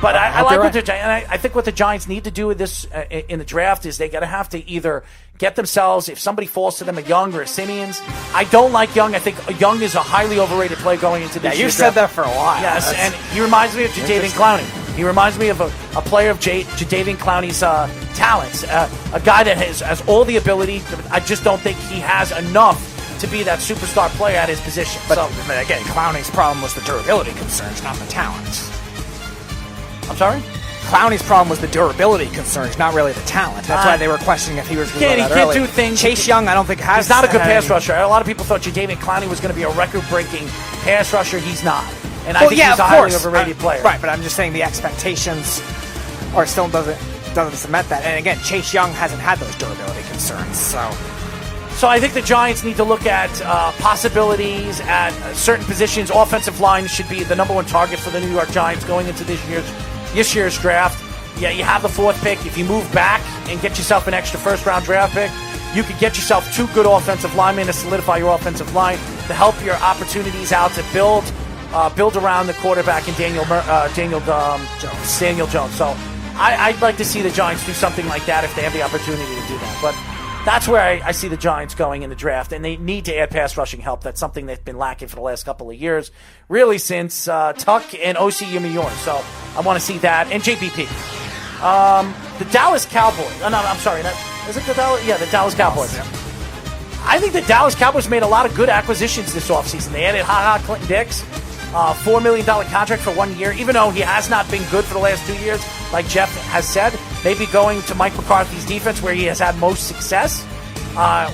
But I like what the Giants. I think what the Giants need to do with this in the draft is they got to have to either get themselves, if somebody falls to them, a Young or a Simeons. I don't like Young. I think Young is a highly overrated play going into this. Yeah, you year's said draft. that for a while. Yes, and he reminds me of Jadeveon Clowney. He reminds me of a player of Jadeveon Clowney's talents, a guy that has all the ability. I just don't think he has enough to be that superstar player at his position. But again, Clowney's problem was the durability concerns, not the talent. I'm sorry? Clowney's problem was the durability concerns, not really the talent. That's why they were questioning if he was going to He can't do things. Chase Young, I don't think has. He's not a good pass any- rusher. A lot of people thought Jadeveon Clowney was going to be a record-breaking pass rusher. He's not. And I Well, think yeah, he's a of highly course. overrated player. Right, but I'm just saying the expectations are still doesn't cement that. And again, Chase Young hasn't had those durability concerns, So I think the Giants need to look at possibilities at certain positions. Offensive line should be the number one target for the New York Giants going into this year's draft. Yeah, you have the fourth pick. If you move back and get yourself an extra first-round draft pick, you could get yourself 2 good offensive linemen to solidify your offensive line, to help your opportunities out, to build around the quarterback and Daniel Jones. So I'd like to see the Giants do something like that if they have the opportunity to do that. But that's where I see the Giants going in the draft, and they need to add pass rushing help. That's something they've been lacking for the last couple of years, really since Tuck and O.C. Umeor. So I want to see that. And JPP. The Dallas Cowboys. Oh, no, I'm sorry. Is it the Dallas? Yeah, the Dallas Cowboys. I think the Dallas Cowboys made a lot of good acquisitions this offseason. They added Clinton Dix, $4 million contract for 1 year, even though he has not been good for the last 2 years, like Jeff has said. Maybe going to Mike McCarthy's defense where he has had most success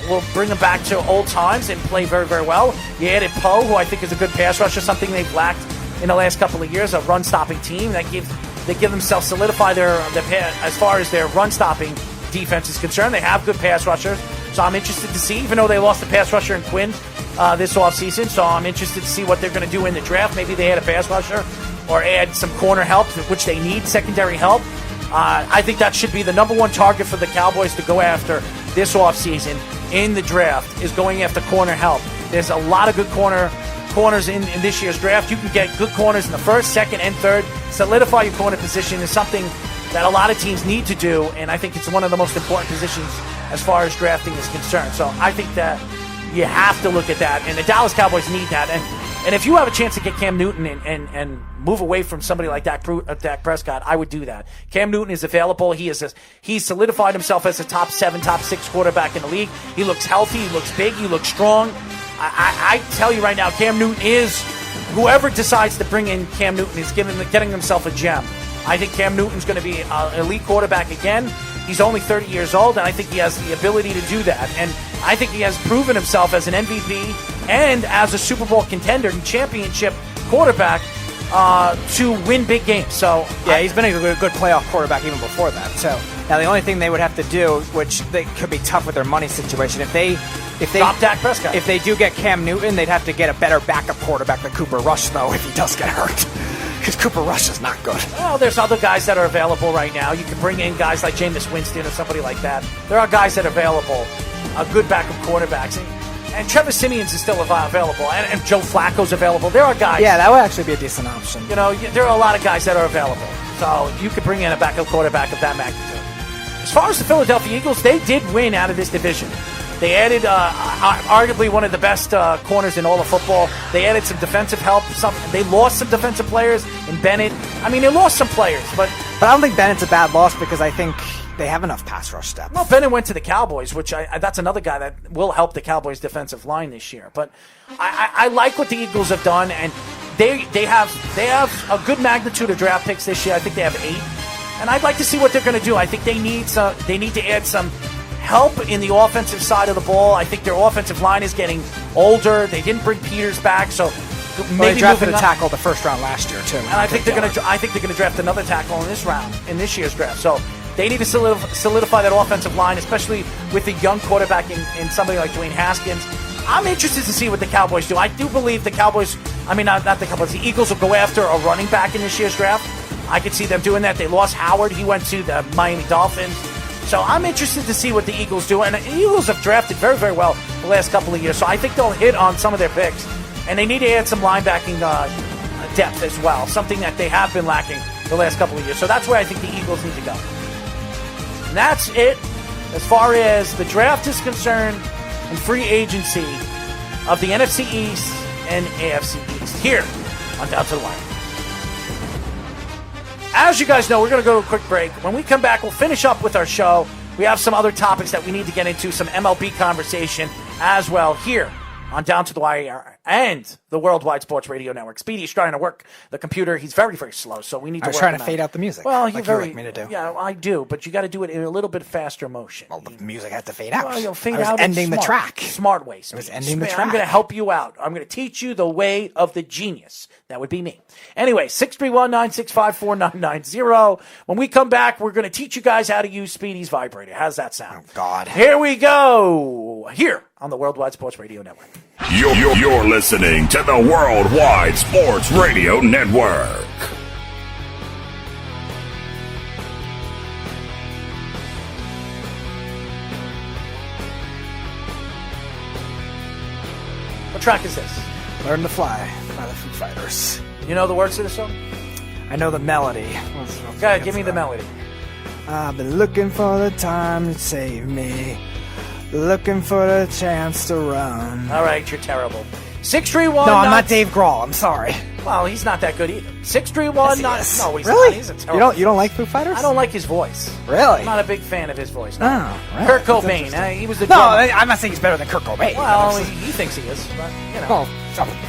will bring him back to old times and play very, very well. You added Poe, who I think is a good pass rusher, something they've lacked in the last couple of years, a run-stopping team. They give themselves solidify their as far as their run-stopping defense is concerned. They have good pass rushers, so I'm interested to see, even though they lost the pass rusher in Quinn this offseason, so I'm interested to see what they're going to do in the draft. Maybe they add a pass rusher or add some corner help, which they need, secondary help. I think that should be the number one target for the Cowboys to go after this offseason in the draft, is going after corner help. There's a lot of good corners in this year's draft. You can get good corners in the first, second, and third. Solidify your corner position is something that a lot of teams need to do, and I think it's one of the most important positions as far as drafting is concerned. So I think that you have to look at that, and the Dallas Cowboys need that. And if you have a chance to get Cam Newton and move away from somebody like Dak Prescott, I would do that. Cam Newton is available. He's solidified himself as a top 7, top 6 quarterback in the league. He looks healthy. He looks big. He looks strong. I tell you right now, Cam Newton is, whoever decides to bring in Cam Newton is getting himself a gem. I think Cam Newton's going to be an elite quarterback again. He's only 30 years old, and I think he has the ability to do that. And I think he has proven himself as an MVP and as a Super Bowl contender and championship quarterback to win big games. So yeah, he's been a good playoff quarterback even before that. So now the only thing they would have to do, which they could be tough with their money situation, if they drop Dak Prescott. If they do get Cam Newton, they'd have to get a better backup quarterback than Cooper Rush, though, if he does get hurt. Because Cooper Rush is not good. Well, there's other guys that are available right now. You can bring in guys like Jameis Winston or somebody like that. There are guys that are available, good backup quarterbacks. And And Trevor Simeons is still available, and Joe Flacco's available. There are guys. Yeah, that would actually be a decent option. You know, there are a lot of guys that are available. So you could bring in a backup quarterback of that magnitude. As far as the Philadelphia Eagles, they did win out of this division. They added arguably one of the best corners in all of football. They added some defensive help. They lost some defensive players in Bennett. I mean, they lost some players, but I don't think Bennett's a bad loss because I think they have enough pass rush depth. Well, Bennett went to the Cowboys, which that's another guy that will help the Cowboys' defensive line this year. But I like what the Eagles have done, and they have a good magnitude of draft picks this year. I think they have 8, and I'd like to see what they're going to do. I think they need to add some help in the offensive side of the ball. I think their offensive line is getting older. They didn't bring Peters back, so maybe they drafted a moving tackle the first round last year too. And I think they're going to draft another tackle in this year's draft. So they need to solidify that offensive line, especially with the young quarterback in somebody like Dwayne Haskins. I'm interested to see what the Cowboys do. I do believe the Eagles will go after a running back in this year's draft. I could see them doing that. They lost Howard. He went to the Miami Dolphins. So I'm interested to see what the Eagles do. And the Eagles have drafted very, very well the last couple of years. So I think they'll hit on some of their picks. And they need to add some linebacking depth as well, something that they have been lacking the last couple of years. So that's where I think the Eagles need to go. And that's it as far as the draft is concerned and free agency of the NFC East and AFC East here on Down to the Wire. As you guys know, we're going to go to a quick break. When we come back, we'll finish up with our show. We have some other topics that we need to get into, some MLB conversation as well here on Down to the Wire and the Worldwide Sports Radio Network. Speedy's trying to work the computer. He's very, very slow, so we need to work I was trying to fade out the music. Well, like you like me to do. Yeah, I do, but you got to do it in a little bit faster motion. Well, the music had to fade out. Well, you'll fade I was out ending the track. Smart way. It was ending the I'm track. going to help you out. I'm going to teach you the way of the genius. That would be me. Anyway, 631-965-4990. When we come back, we're going to teach you guys how to use Speedy's vibrator. How's that sound? Oh, God. Here we go. Here on the Worldwide Sports Radio Network. You're listening to the Worldwide Sports Radio Network. What track is this? Learn to Fly by the Foo Fighters. You know the words to the song? I know the melody. Go ahead, give me the melody. I've been looking for the time to save me. Looking for the chance to run. All right, you're terrible. 631. No, I'm not Dave Grohl. I'm sorry. Well, he's not that good either. 631. Yes, No, he's really? not. He's a terrible. You don't like Foo Fighters? I don't like his voice. Really? I'm not a big fan of his voice. No. Oh, really? Kurt That's Cobain. interesting. He was the No, drummer. I'm not saying he's better than Kurt Cobain. Well, he thinks he is, but you know. Well,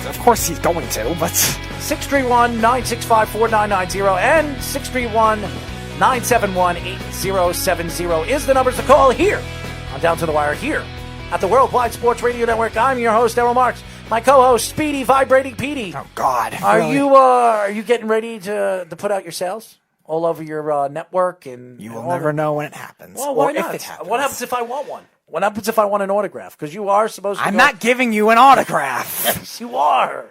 of course he's going to, but 631-965-4990 and 631-971-8070 is the numbers to call here on Down to the Wire here at the Worldwide Sports Radio Network. I'm your host, Errol Marks. My co-host, Speedy Vibrating Petey. oh God, Are really? are you getting ready to put out your sales all over your network? And You and will all never know when it happens. Well, or why not? if it happens. What happens if I want one? What happens if I want an autograph? Because you are supposed to. I'm not giving you an autograph. Yes, you are.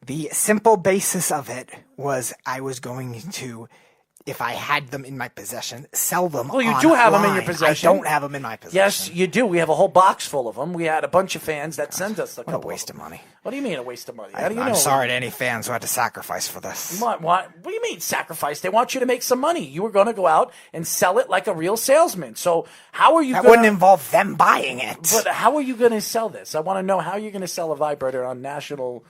The simple basis of it was I was going to, if I had them in my possession, sell them. Well, you do have them in your online. possession. I don't have them in my possession. Yes, you do. We have a whole box full of them. We had a bunch of fans that sent us a What a couple. waste of money. What do you mean a waste of money? How do you know? I'm sorry to any fans who had to sacrifice for this. What do you mean sacrifice? They want you to make some money. You were going to go out and sell it like a real salesman. So how are you That going wouldn't involve them buying it. But how are you going to sell this? I want to know how you're going to sell a vibrator on national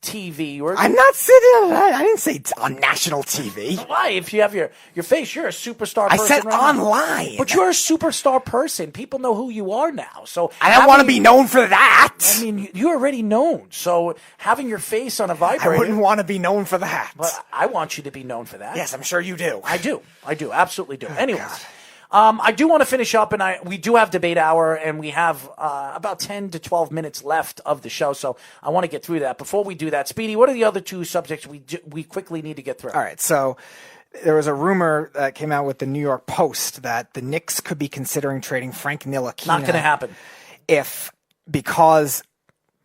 TV. I'm not sitting. I didn't say it's on national TV. Why? If you have your face, you're a superstar I person. said right now. online. But you're a superstar person. People know who you are now. So I don't want to be known for that. I mean, you're already known. So having your face on a vibrator. I wouldn't want to be known for that. But I want you to be known for that. Yes, I'm sure you do. I do. Absolutely do. Anyways. I do want to finish up, and we do have debate hour, and we have about 10 to 12 minutes left of the show, so I want to get through that. Before we do that, Speedy, what are the other two subjects we quickly need to get through? All right, so there was a rumor that came out with the New York Post that the Knicks could be considering trading Frank Ntilikina. Not going to happen. Because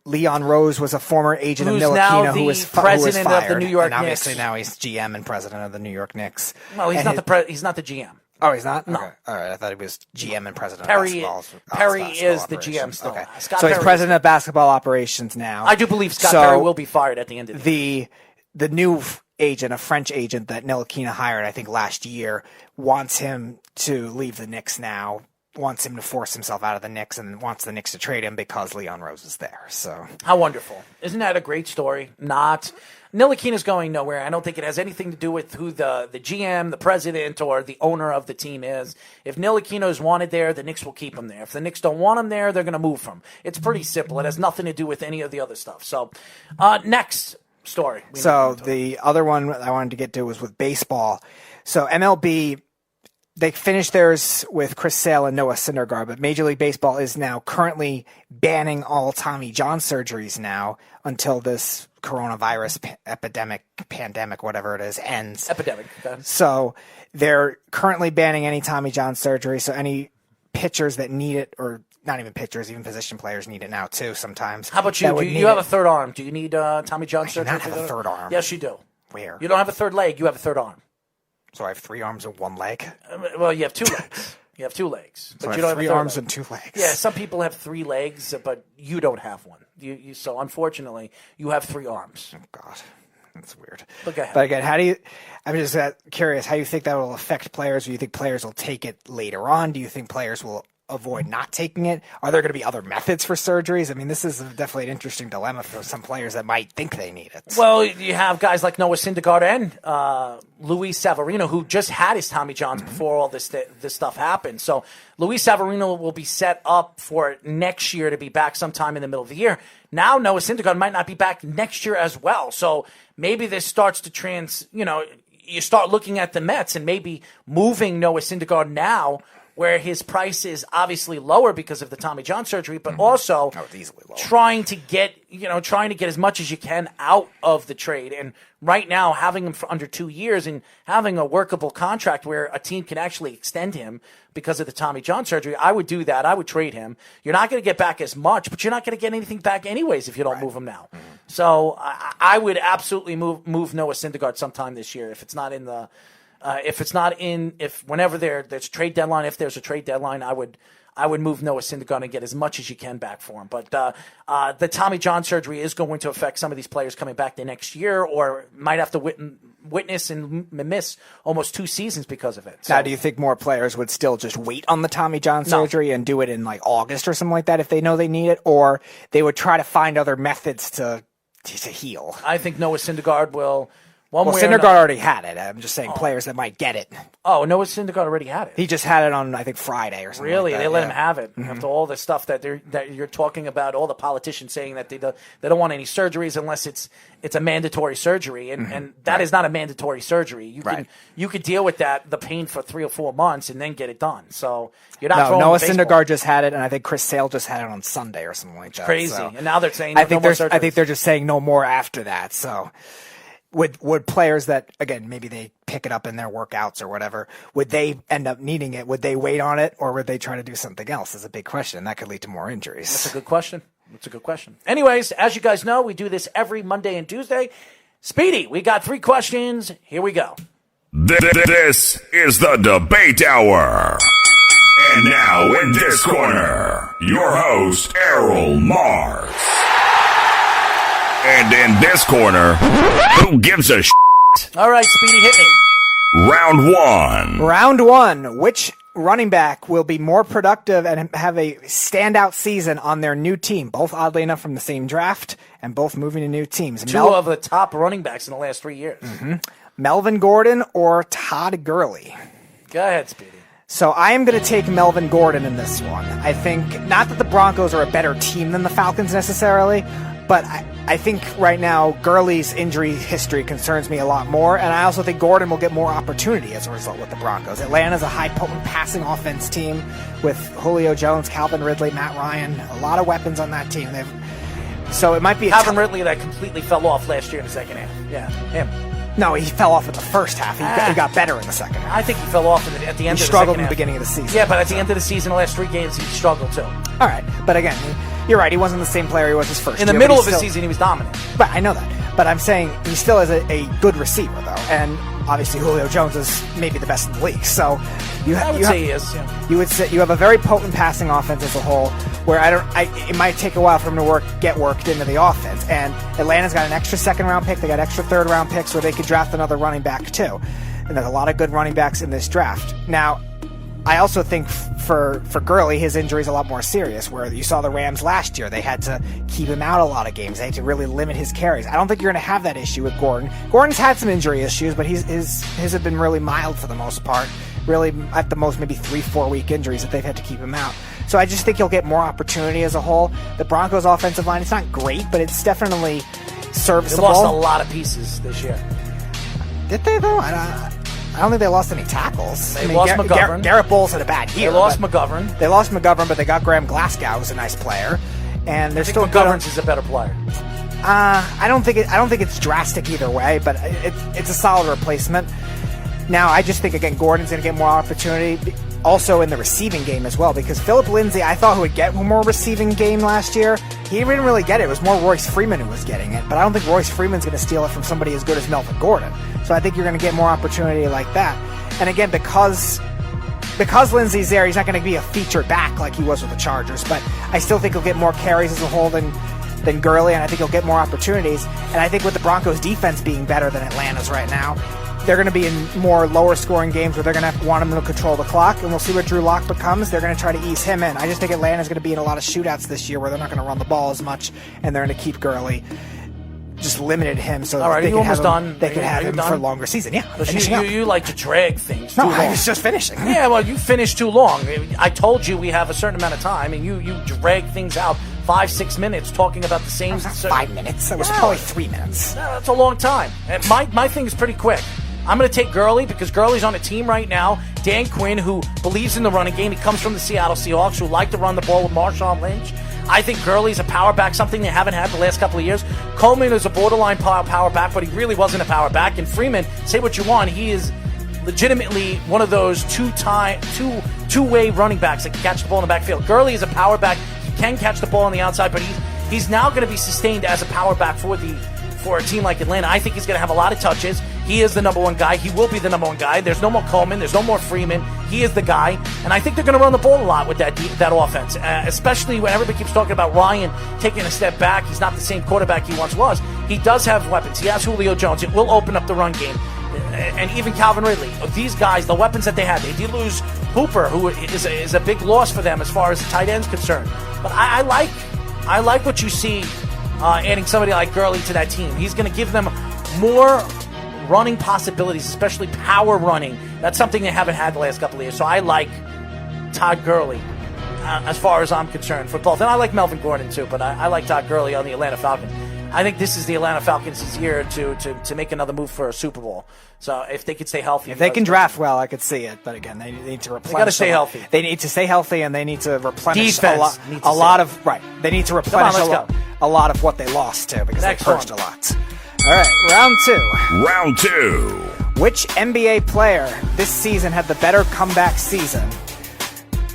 Leon Rose was a former agent Who's of now Ntilikina the who was president of the fired, New York and obviously Knicks. now he's GM and president of the New York Knicks. Well, he's And not he's not the GM. Oh, he's not? No. Okay. All right. I thought he was GM and president Perry, of basketball. Perry basketball is the GM operations. still. Okay. Scott So he's Perry president of basketball operations now. I do believe Scott So Perry will be fired at the end of the year. The new agent, a French agent that Ntilikina hired, I think last year, wants him to leave the Knicks now, wants him to force himself out of the Knicks, and wants the Knicks to trade him because Leon Rose is there. So How wonderful. Isn't that a great story? Not. Ntilikina's going nowhere. I don't think it has anything to do with who the GM, the president, or the owner of the team is. If Ntilikina is wanted there, the Knicks will keep him there. If the Knicks don't want him there, they're going to move him. It's pretty simple. It has nothing to do with any of the other stuff. So, next story. So the other one I wanted to get to was with baseball. So MLB, they finished theirs with Chris Sale and Noah Syndergaard, but Major League Baseball is now currently banning all Tommy John surgeries now until this coronavirus pandemic, whatever it is, ends. Epidemic. Okay. So they're currently banning any Tommy John surgery. So any pitchers that need it, or not even pitchers, even position players need it now too sometimes. How about you? Do you have a third arm? Do you need Tommy John surgery? I do not have a third arm. Yes, you do. Where? You don't have a third leg. You have a third arm. So I have 3 arms and 1 leg. Well, you have 2 legs. You have 2 legs, but So I you don't have have 3 a third arms leg. and 2 legs. Yeah, some people have 3 legs, but you don't have one. So unfortunately, you have 3 arms. Oh God, that's weird. Look ahead. But again, I'm just curious, how you think that will affect players? Do you think players will take it later on? Do you think players will avoid not taking it? Are there going to be other methods for surgeries? I mean, this is definitely an interesting dilemma for some players that might think they need it. Well, you have guys like Noah Syndergaard and Luis Severino, who just had his Tommy Johns before all this stuff happened. So Luis Severino will be set up for next year to be back sometime in the middle of the year. Now Noah Syndergaard might not be back next year as well. So maybe this starts to you start looking at the Mets and maybe moving Noah Syndergaard now, where his price is obviously lower because of the Tommy John surgery, but also it's easily lower. trying to get as much as you can out of the trade. And right now, having him for under 2 years and having a workable contract where a team can actually extend him because of the Tommy John surgery, I would do that. I would trade him. You're not going to get back as much, but you're not going to get anything back anyways if you don't move him now. Mm-hmm. So I would absolutely move Noah Syndergaard sometime this year if it's not in the. Whenever there's a trade deadline, if there's a trade deadline, I would move Noah Syndergaard and get as much as you can back for him. But the Tommy John surgery is going to affect some of these players coming back the next year, or might have to witness and miss almost 2 seasons because of it. So, now, do you think more players would still just wait on the Tommy John surgery and do it in like August or something like that if they know they need it, or they would try to find other methods to heal? I think Noah Syndergaard will. Syndergaard already had it. I'm just saying players that might get it. Oh, Noah Syndergaard already had it. He just had it on, I think, Friday or something. Really, like that. they let him have it after all the stuff that you're talking about. All the politicians saying that they don't want any surgeries unless it's a mandatory surgery, and that is not a mandatory surgery. You could deal with the pain for 3 or 4 months and then get it done. So you're not. No, Noah baseball. Syndergaard just had it, and I think Chris Sale just had it on Sunday or something like that. Crazy, so. and now they're saying I think no more surgeries. I think they're just saying no more after that. So. Would players that, again, maybe they pick it up in their workouts or whatever, would they end up needing it? Would they wait on it, or would they try to do something else? Is a big question. That could lead to more injuries. That's a good question. Anyways, as you guys know, we do this every Monday and Tuesday. Speedy, we got 3 questions. Here we go. This is the Debate Hour. And now in this corner, your host, Errol Marks. And in this corner, who gives a All right, Speedy, hit me. Round 1. Which running back will be more productive and have a standout season on their new team? Both, oddly enough, from the same draft and both moving to new teams. 2 of the top running backs in the last 3 years. Mm-hmm. Melvin Gordon or Todd Gurley? Go ahead, Speedy. So I am going to take Melvin Gordon in this one. I think, not that the Broncos are a better team than the Falcons necessarily, but I think right now Gurley's injury history concerns me a lot more, and I also think Gordon will get more opportunity as a result with the Broncos. Atlanta's a high-potent passing offense team with Julio Jones, Calvin Ridley, Matt Ryan, a lot of weapons on that team. So it might be Calvin Ridley that completely fell off last year in the second half. Yeah, him. No, he fell off in the first half. He got better in the second half. I think he fell off at the end of the second half. He struggled in the beginning of the season. Yeah, but at the end of the season, the last 3 games, he struggled too. All right, but again, you're right. He wasn't the same player he was his first year. In the middle of the season, he was dominant. But I know that. But I'm saying he still is a good receiver, though. And obviously Julio Jones is maybe the best in the league. So I would say he is. Yeah. You would say you have a very potent passing offense as a whole, where it might take a while for him to get worked into the offense. And Atlanta's got an extra second-round pick. They got extra third-round picks where they could draft another running back too. And there's a lot of good running backs in this draft. Now, I also think for Gurley, his injury is a lot more serious, where you saw the Rams last year. They had to keep him out a lot of games. They had to really limit his carries. I don't think you're going to have that issue with Gordon. Gordon's had some injury issues, but his have been really mild for the most part. Really, at the most, maybe 3-4 week injuries that they've had to keep him out. So I just think he'll get more opportunity as a whole. The Broncos' offensive line, it's not great, but it's definitely serviceable. They lost a lot of pieces this year. Did they, though? I don't think they lost any tackles. They lost McGovern. Garrett Bowles had a bad year. They lost McGovern. They lost McGovern, but they got Graham Glasgow, who's a nice player. And they're still McGovern's is a better player. I don't think it's drastic either way, but it's a solid replacement. Now, I just think, again, Gordon's going to get more opportunity, also in the receiving game as well, because Philip Lindsay, I thought, who would get more receiving game last year, he didn't really get it. It was more Royce Freeman who was getting it, but I don't think Royce Freeman's going to steal it from somebody as good as Melvin Gordon. So I think you're going to get more opportunity like that. And again, because Lindsay's there, he's not going to be a featured back like he was with the Chargers, but I still think he'll get more carries as a whole than Gurley, and I think he'll get more opportunities. And I think with the Broncos' defense being better than Atlanta's right now, they're going to be in more lower-scoring games where they're going to want him to control the clock, and we'll see what Drew Lock becomes. They're going to try to ease him in. I just think Atlanta's going to be in a lot of shootouts this year where they're not going to run the ball as much, and they're going to keep Gurley, just limited him so that they can have him for a longer season. Yeah, you like to drag things too long. I was just finishing. Yeah, well, you finished too long. I told you we have a certain amount of time, and you drag things out 5-6 minutes talking about the same... 5 minutes. That was probably 3 minutes. No, that's a long time. And my thing is pretty quick. I'm going to take Gurley because Gurley's on a team right now. Dan Quinn, who believes in the running game. He comes from the Seattle Seahawks, who like to run the ball with Marshawn Lynch. I think Gurley's a power back, something they haven't had the last couple of years. Coleman is a borderline power back, but he really wasn't a power back. And Freeman, say what you want, he is legitimately one of those two-way running backs that can catch the ball in the backfield. Gurley is a power back. He can catch the ball on the outside, but he's now going to be sustained as a power back for a team like Atlanta. I think he's going to have a lot of touches. He is the number one guy. He will be the number one guy. There's no more Coleman. There's no more Freeman. He is the guy. And I think they're going to run the ball a lot with that offense, especially when everybody keeps talking about Ryan taking a step back. He's not the same quarterback he once was. He does have weapons. He has Julio Jones. It will open up the run game. And even Calvin Ridley. These guys, the weapons that they had. They did lose Hooper, who is a big loss for them as far as the tight end's concerned. But I like what you see adding somebody like Gurley to that team. He's going to give them more running possibilities, especially power running. That's something they haven't had the last couple of years. So I like Todd Gurley as far as I'm concerned for both. And I like Melvin Gordon too, but I like Todd Gurley on the Atlanta Falcons. I think this is the Atlanta Falcons' year to make another move for a Super Bowl. So if they could stay healthy. If they can draft well, I could see it. But again, they need to replenish. They got to stay healthy. They need to stay healthy, and they need to replenish They need to replenish a lot of what they lost too, because they purged a lot. All right, Round two. Which NBA player this season had the better comeback season?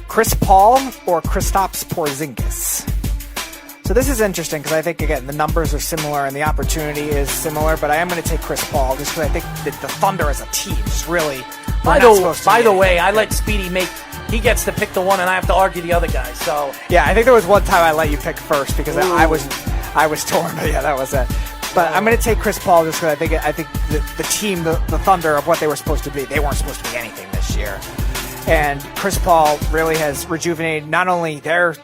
Chris Paul or Kristaps Porzingis? So this is interesting because I think, again, the numbers are similar and the opportunity is similar, but I am going to take Chris Paul just because I think that the Thunder as a team is really... By the way, I let Speedy he gets to pick the one and I have to argue the other guy, so... Yeah, I think there was one time I let you pick first because I was torn, but yeah, that was it. But I'm going to take Chris Paul just because I think the team, the Thunder, of what they were supposed to be, they weren't supposed to be anything this year. And Chris Paul really has rejuvenated not only their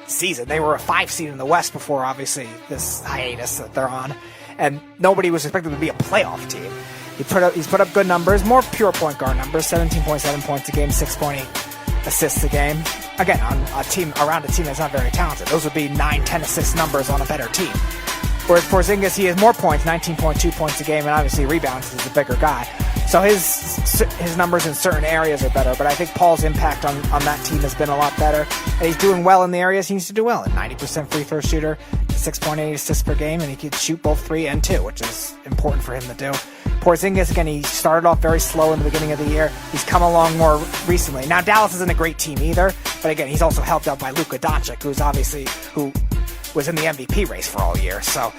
season, they were a 5 seed in the West before, obviously, this hiatus that they're on. And nobody was expecting to be a playoff team. He's put up good numbers, more pure point guard numbers, 17.7 points a game, 6.8 assists a game. Again, on around a team that's not very talented. Those would be 9-10 assist numbers on a better team. Whereas Porzingis, he has more points, 19.2 points a game, and obviously rebounds. He's a bigger guy. So his numbers in certain areas are better, but I think Paul's impact on that team has been a lot better. And he's doing well in the areas he needs to do well. A 90% free throw shooter, 6.8 assists per game, and he can shoot both 3 and 2, which is important for him to do. Porzingis, again, he started off very slow in the beginning of the year. He's come along more recently. Now, Dallas isn't a great team either, but again, he's also helped out by Luka Doncic, who was in the MVP race for all year. So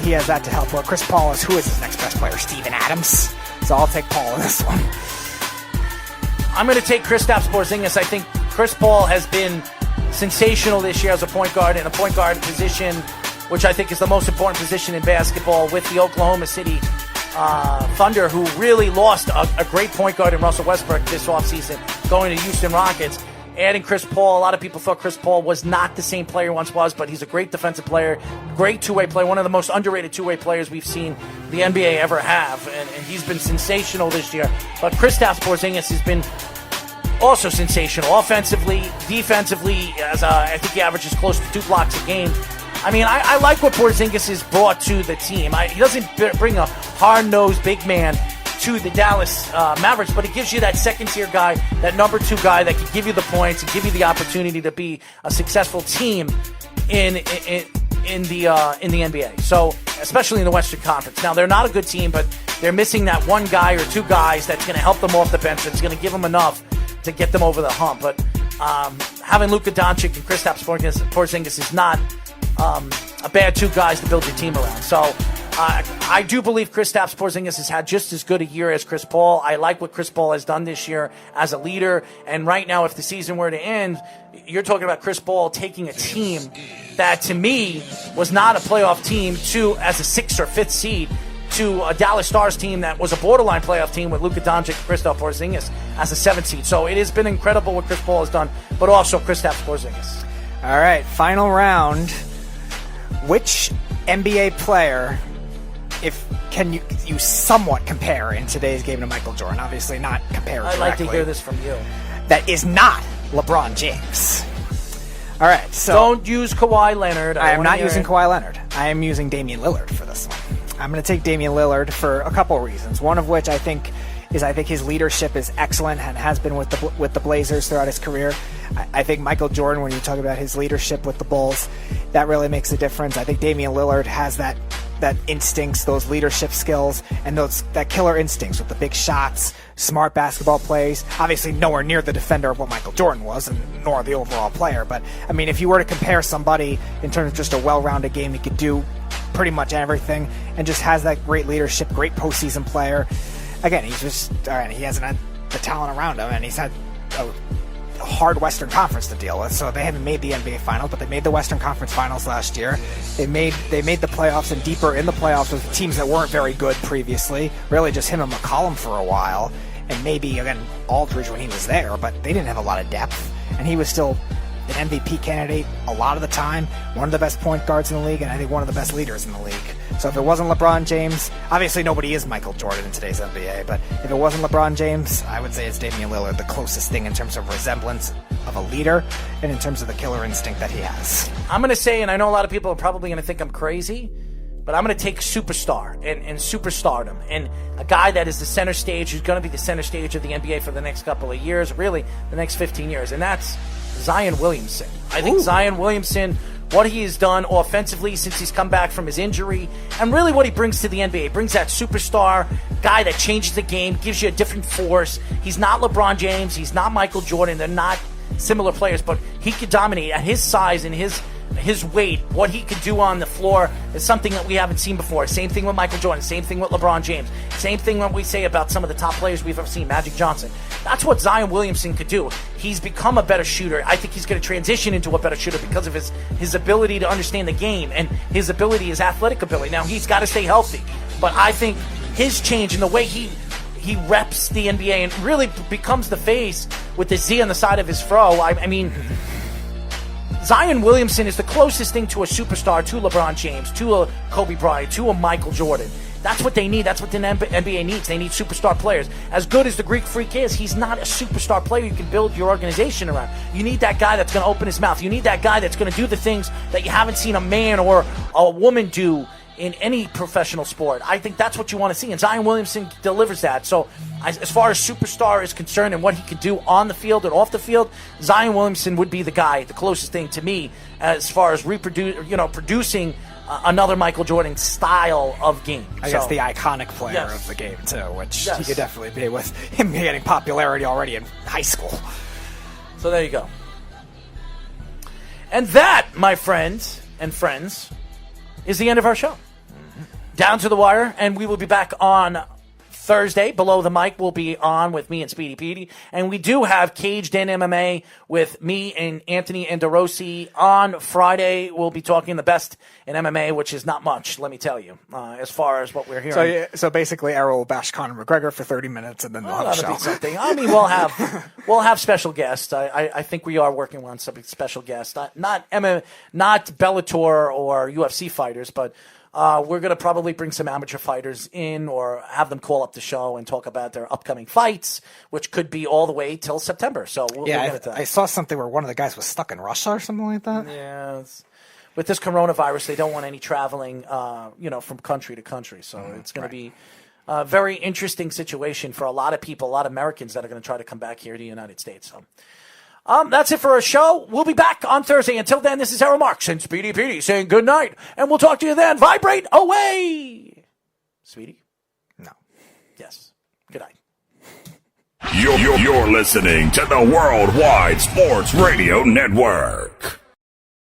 He has that to help. Well, Chris Paul is, who is his next best player? Steven Adams. So I'll take Paul in this one. I'm going to take Kristaps Porzingis. I think Chris Paul has been sensational this year as a point guard in a point guard position, which I think is the most important position in basketball, with the Oklahoma City Thunder, who really lost a great point guard in Russell Westbrook this offseason, going to Houston Rockets. Adding Chris Paul, a lot of people thought Chris Paul was not the same player he once was, but he's a great defensive player, great two-way player, one of the most underrated two-way players we've seen the NBA ever have, and he's been sensational this year. But Kristaps Porzingis has been also sensational, offensively, defensively, I think he averages close to 2 blocks a game. I mean, I like what Porzingis has brought to the team. He doesn't bring a hard-nosed big man to the Dallas Mavericks, but he gives you that second-tier guy, that number 2 guy that can give you the points and give you the opportunity to be a successful team in the NBA. So, especially in the Western Conference. Now, they're not a good team, but they're missing that one guy or 2 guys that's going to help them off the bench, that's going to give them enough to get them over the hump. But having Luka Doncic and Kristaps Porzingis is not a bad 2 guys to build your team around. So I do believe Kristaps Porzingis has had just as good a year as Chris Paul. I like what Chris Paul has done this year as a leader. And right now, if the season were to end, you're talking about Chris Paul taking a team that, to me, was not a playoff team as a 6th or 5th seed to a Dallas Stars team that was a borderline playoff team with Luka Doncic and Kristaps Porzingis as a 7th seed. So it has been incredible what Chris Paul has done, but also Kristaps Porzingis. All right, final round. Which NBA player can you somewhat compare in today's game to Michael Jordan? Obviously not compare directly. I'd like to hear this from you. That is not LeBron James. All right, so don't use Kawhi Leonard. I am not using Kawhi Leonard. I am using Damian Lillard for this one. I'm going to take Damian Lillard for a couple of reasons. One of which I think his leadership is excellent and has been with the Blazers throughout his career. I think Michael Jordan, when you talk about his leadership with the Bulls, that really makes a difference. I think Damian Lillard has that instincts, those leadership skills, and that killer instincts with the big shots, smart basketball plays. Obviously nowhere near the defender of what Michael Jordan was, and nor the overall player. But, I mean, if you were to compare somebody in terms of just a well-rounded game, he could do pretty much everything and just has that great leadership, great postseason player. Again, he hasn't had the talent around him, and he's had a hard Western Conference to deal with. So they haven't made the NBA Finals, but they made the Western Conference Finals last year. They made the playoffs, and deeper in the playoffs with teams that weren't very good previously. Really just him and McCollum for a while, and maybe, again, Aldridge when he was there, but they didn't have a lot of depth, and he was still an MVP candidate a lot of the time, one of the best point guards in the league, and I think one of the best leaders in the league. So if it wasn't LeBron James, obviously nobody is Michael Jordan in today's NBA, but if it wasn't LeBron James, I would say it's Damian Lillard, the closest thing in terms of resemblance of a leader and in terms of the killer instinct that he has. I'm going to say, and I know a lot of people are probably going to think I'm crazy, but I'm going to take superstar and superstardom, and a guy that is the center stage, who's going to be the center stage of the NBA for the next couple of years, really the next 15 years, and that's Zion Williamson. I think Zion Williamson, what he has done offensively since he's come back from his injury, and really what he brings to the NBA. He brings that superstar guy that changes the game, gives you a different force. He's not LeBron James. He's not Michael Jordan. They're not similar players, but he could dominate at his size and his weight. What he could do on the floor is something that we haven't seen before. Same thing with Michael Jordan. Same thing with LeBron James. Same thing when we say about some of the top players we've ever seen, Magic Johnson. That's what Zion Williamson could do. He's become a better shooter. I think he's going to transition into a better shooter because of his ability to understand the game and his athletic ability. Now, he's got to stay healthy, but I think his change in the way he reps the NBA and really becomes the face with the Z on the side of his fro. I mean, Zion Williamson is the closest thing to a superstar, to LeBron James, to a Kobe Bryant, to a Michael Jordan. That's what they need. That's what the NBA needs. They need superstar players. As good as the Greek Freak is, he's not a superstar player you can build your organization around. You need that guy that's going to open his mouth. You need that guy that's going to do the things that you haven't seen a man or a woman do in any professional sport. I think that's what you want to see, and Zion Williamson delivers that. So as far as superstar is concerned and what he can do on the field and off the field, Zion Williamson would be the guy, the closest thing to me as far as producing another Michael Jordan style of game. I guess the iconic player of the game, too, which he could definitely be with him getting popularity already in high school. So there you go. And that, my friends and friends, is the end of our show. Down to the wire, and we will be back on Thursday. Below the Mic will be on with me and Speedy Petey. And we do have Caged in MMA with me and Anthony Andorossi on Friday. We'll be talking the best in MMA, which is not much, let me tell you, as far as what we're hearing. So basically, Errol will bash Conor McGregor for 30 minutes, and then they'll have a That'll show. be something. I mean, we'll have special guests. I think we are working on some special guests. Not Bellator or UFC fighters, but we're going to probably bring some amateur fighters in or have them call up the show and talk about their upcoming fights, which could be all the way till September. So we'll get it done. I saw something where one of the guys was stuck in Russia or something like that. Yeah. With this coronavirus, they don't want any traveling, from country to country. So it's going to be a very interesting situation for a lot of people, a lot of Americans that are going to try to come back here to the United States. So. That's it for our show. We'll be back on Thursday. Until then, this is Errol Marks and Speedy Petey saying good night, and we'll talk to you then. Vibrate away! Speedy? No. Yes. Good night. You're listening to the Worldwide Sports Radio Network.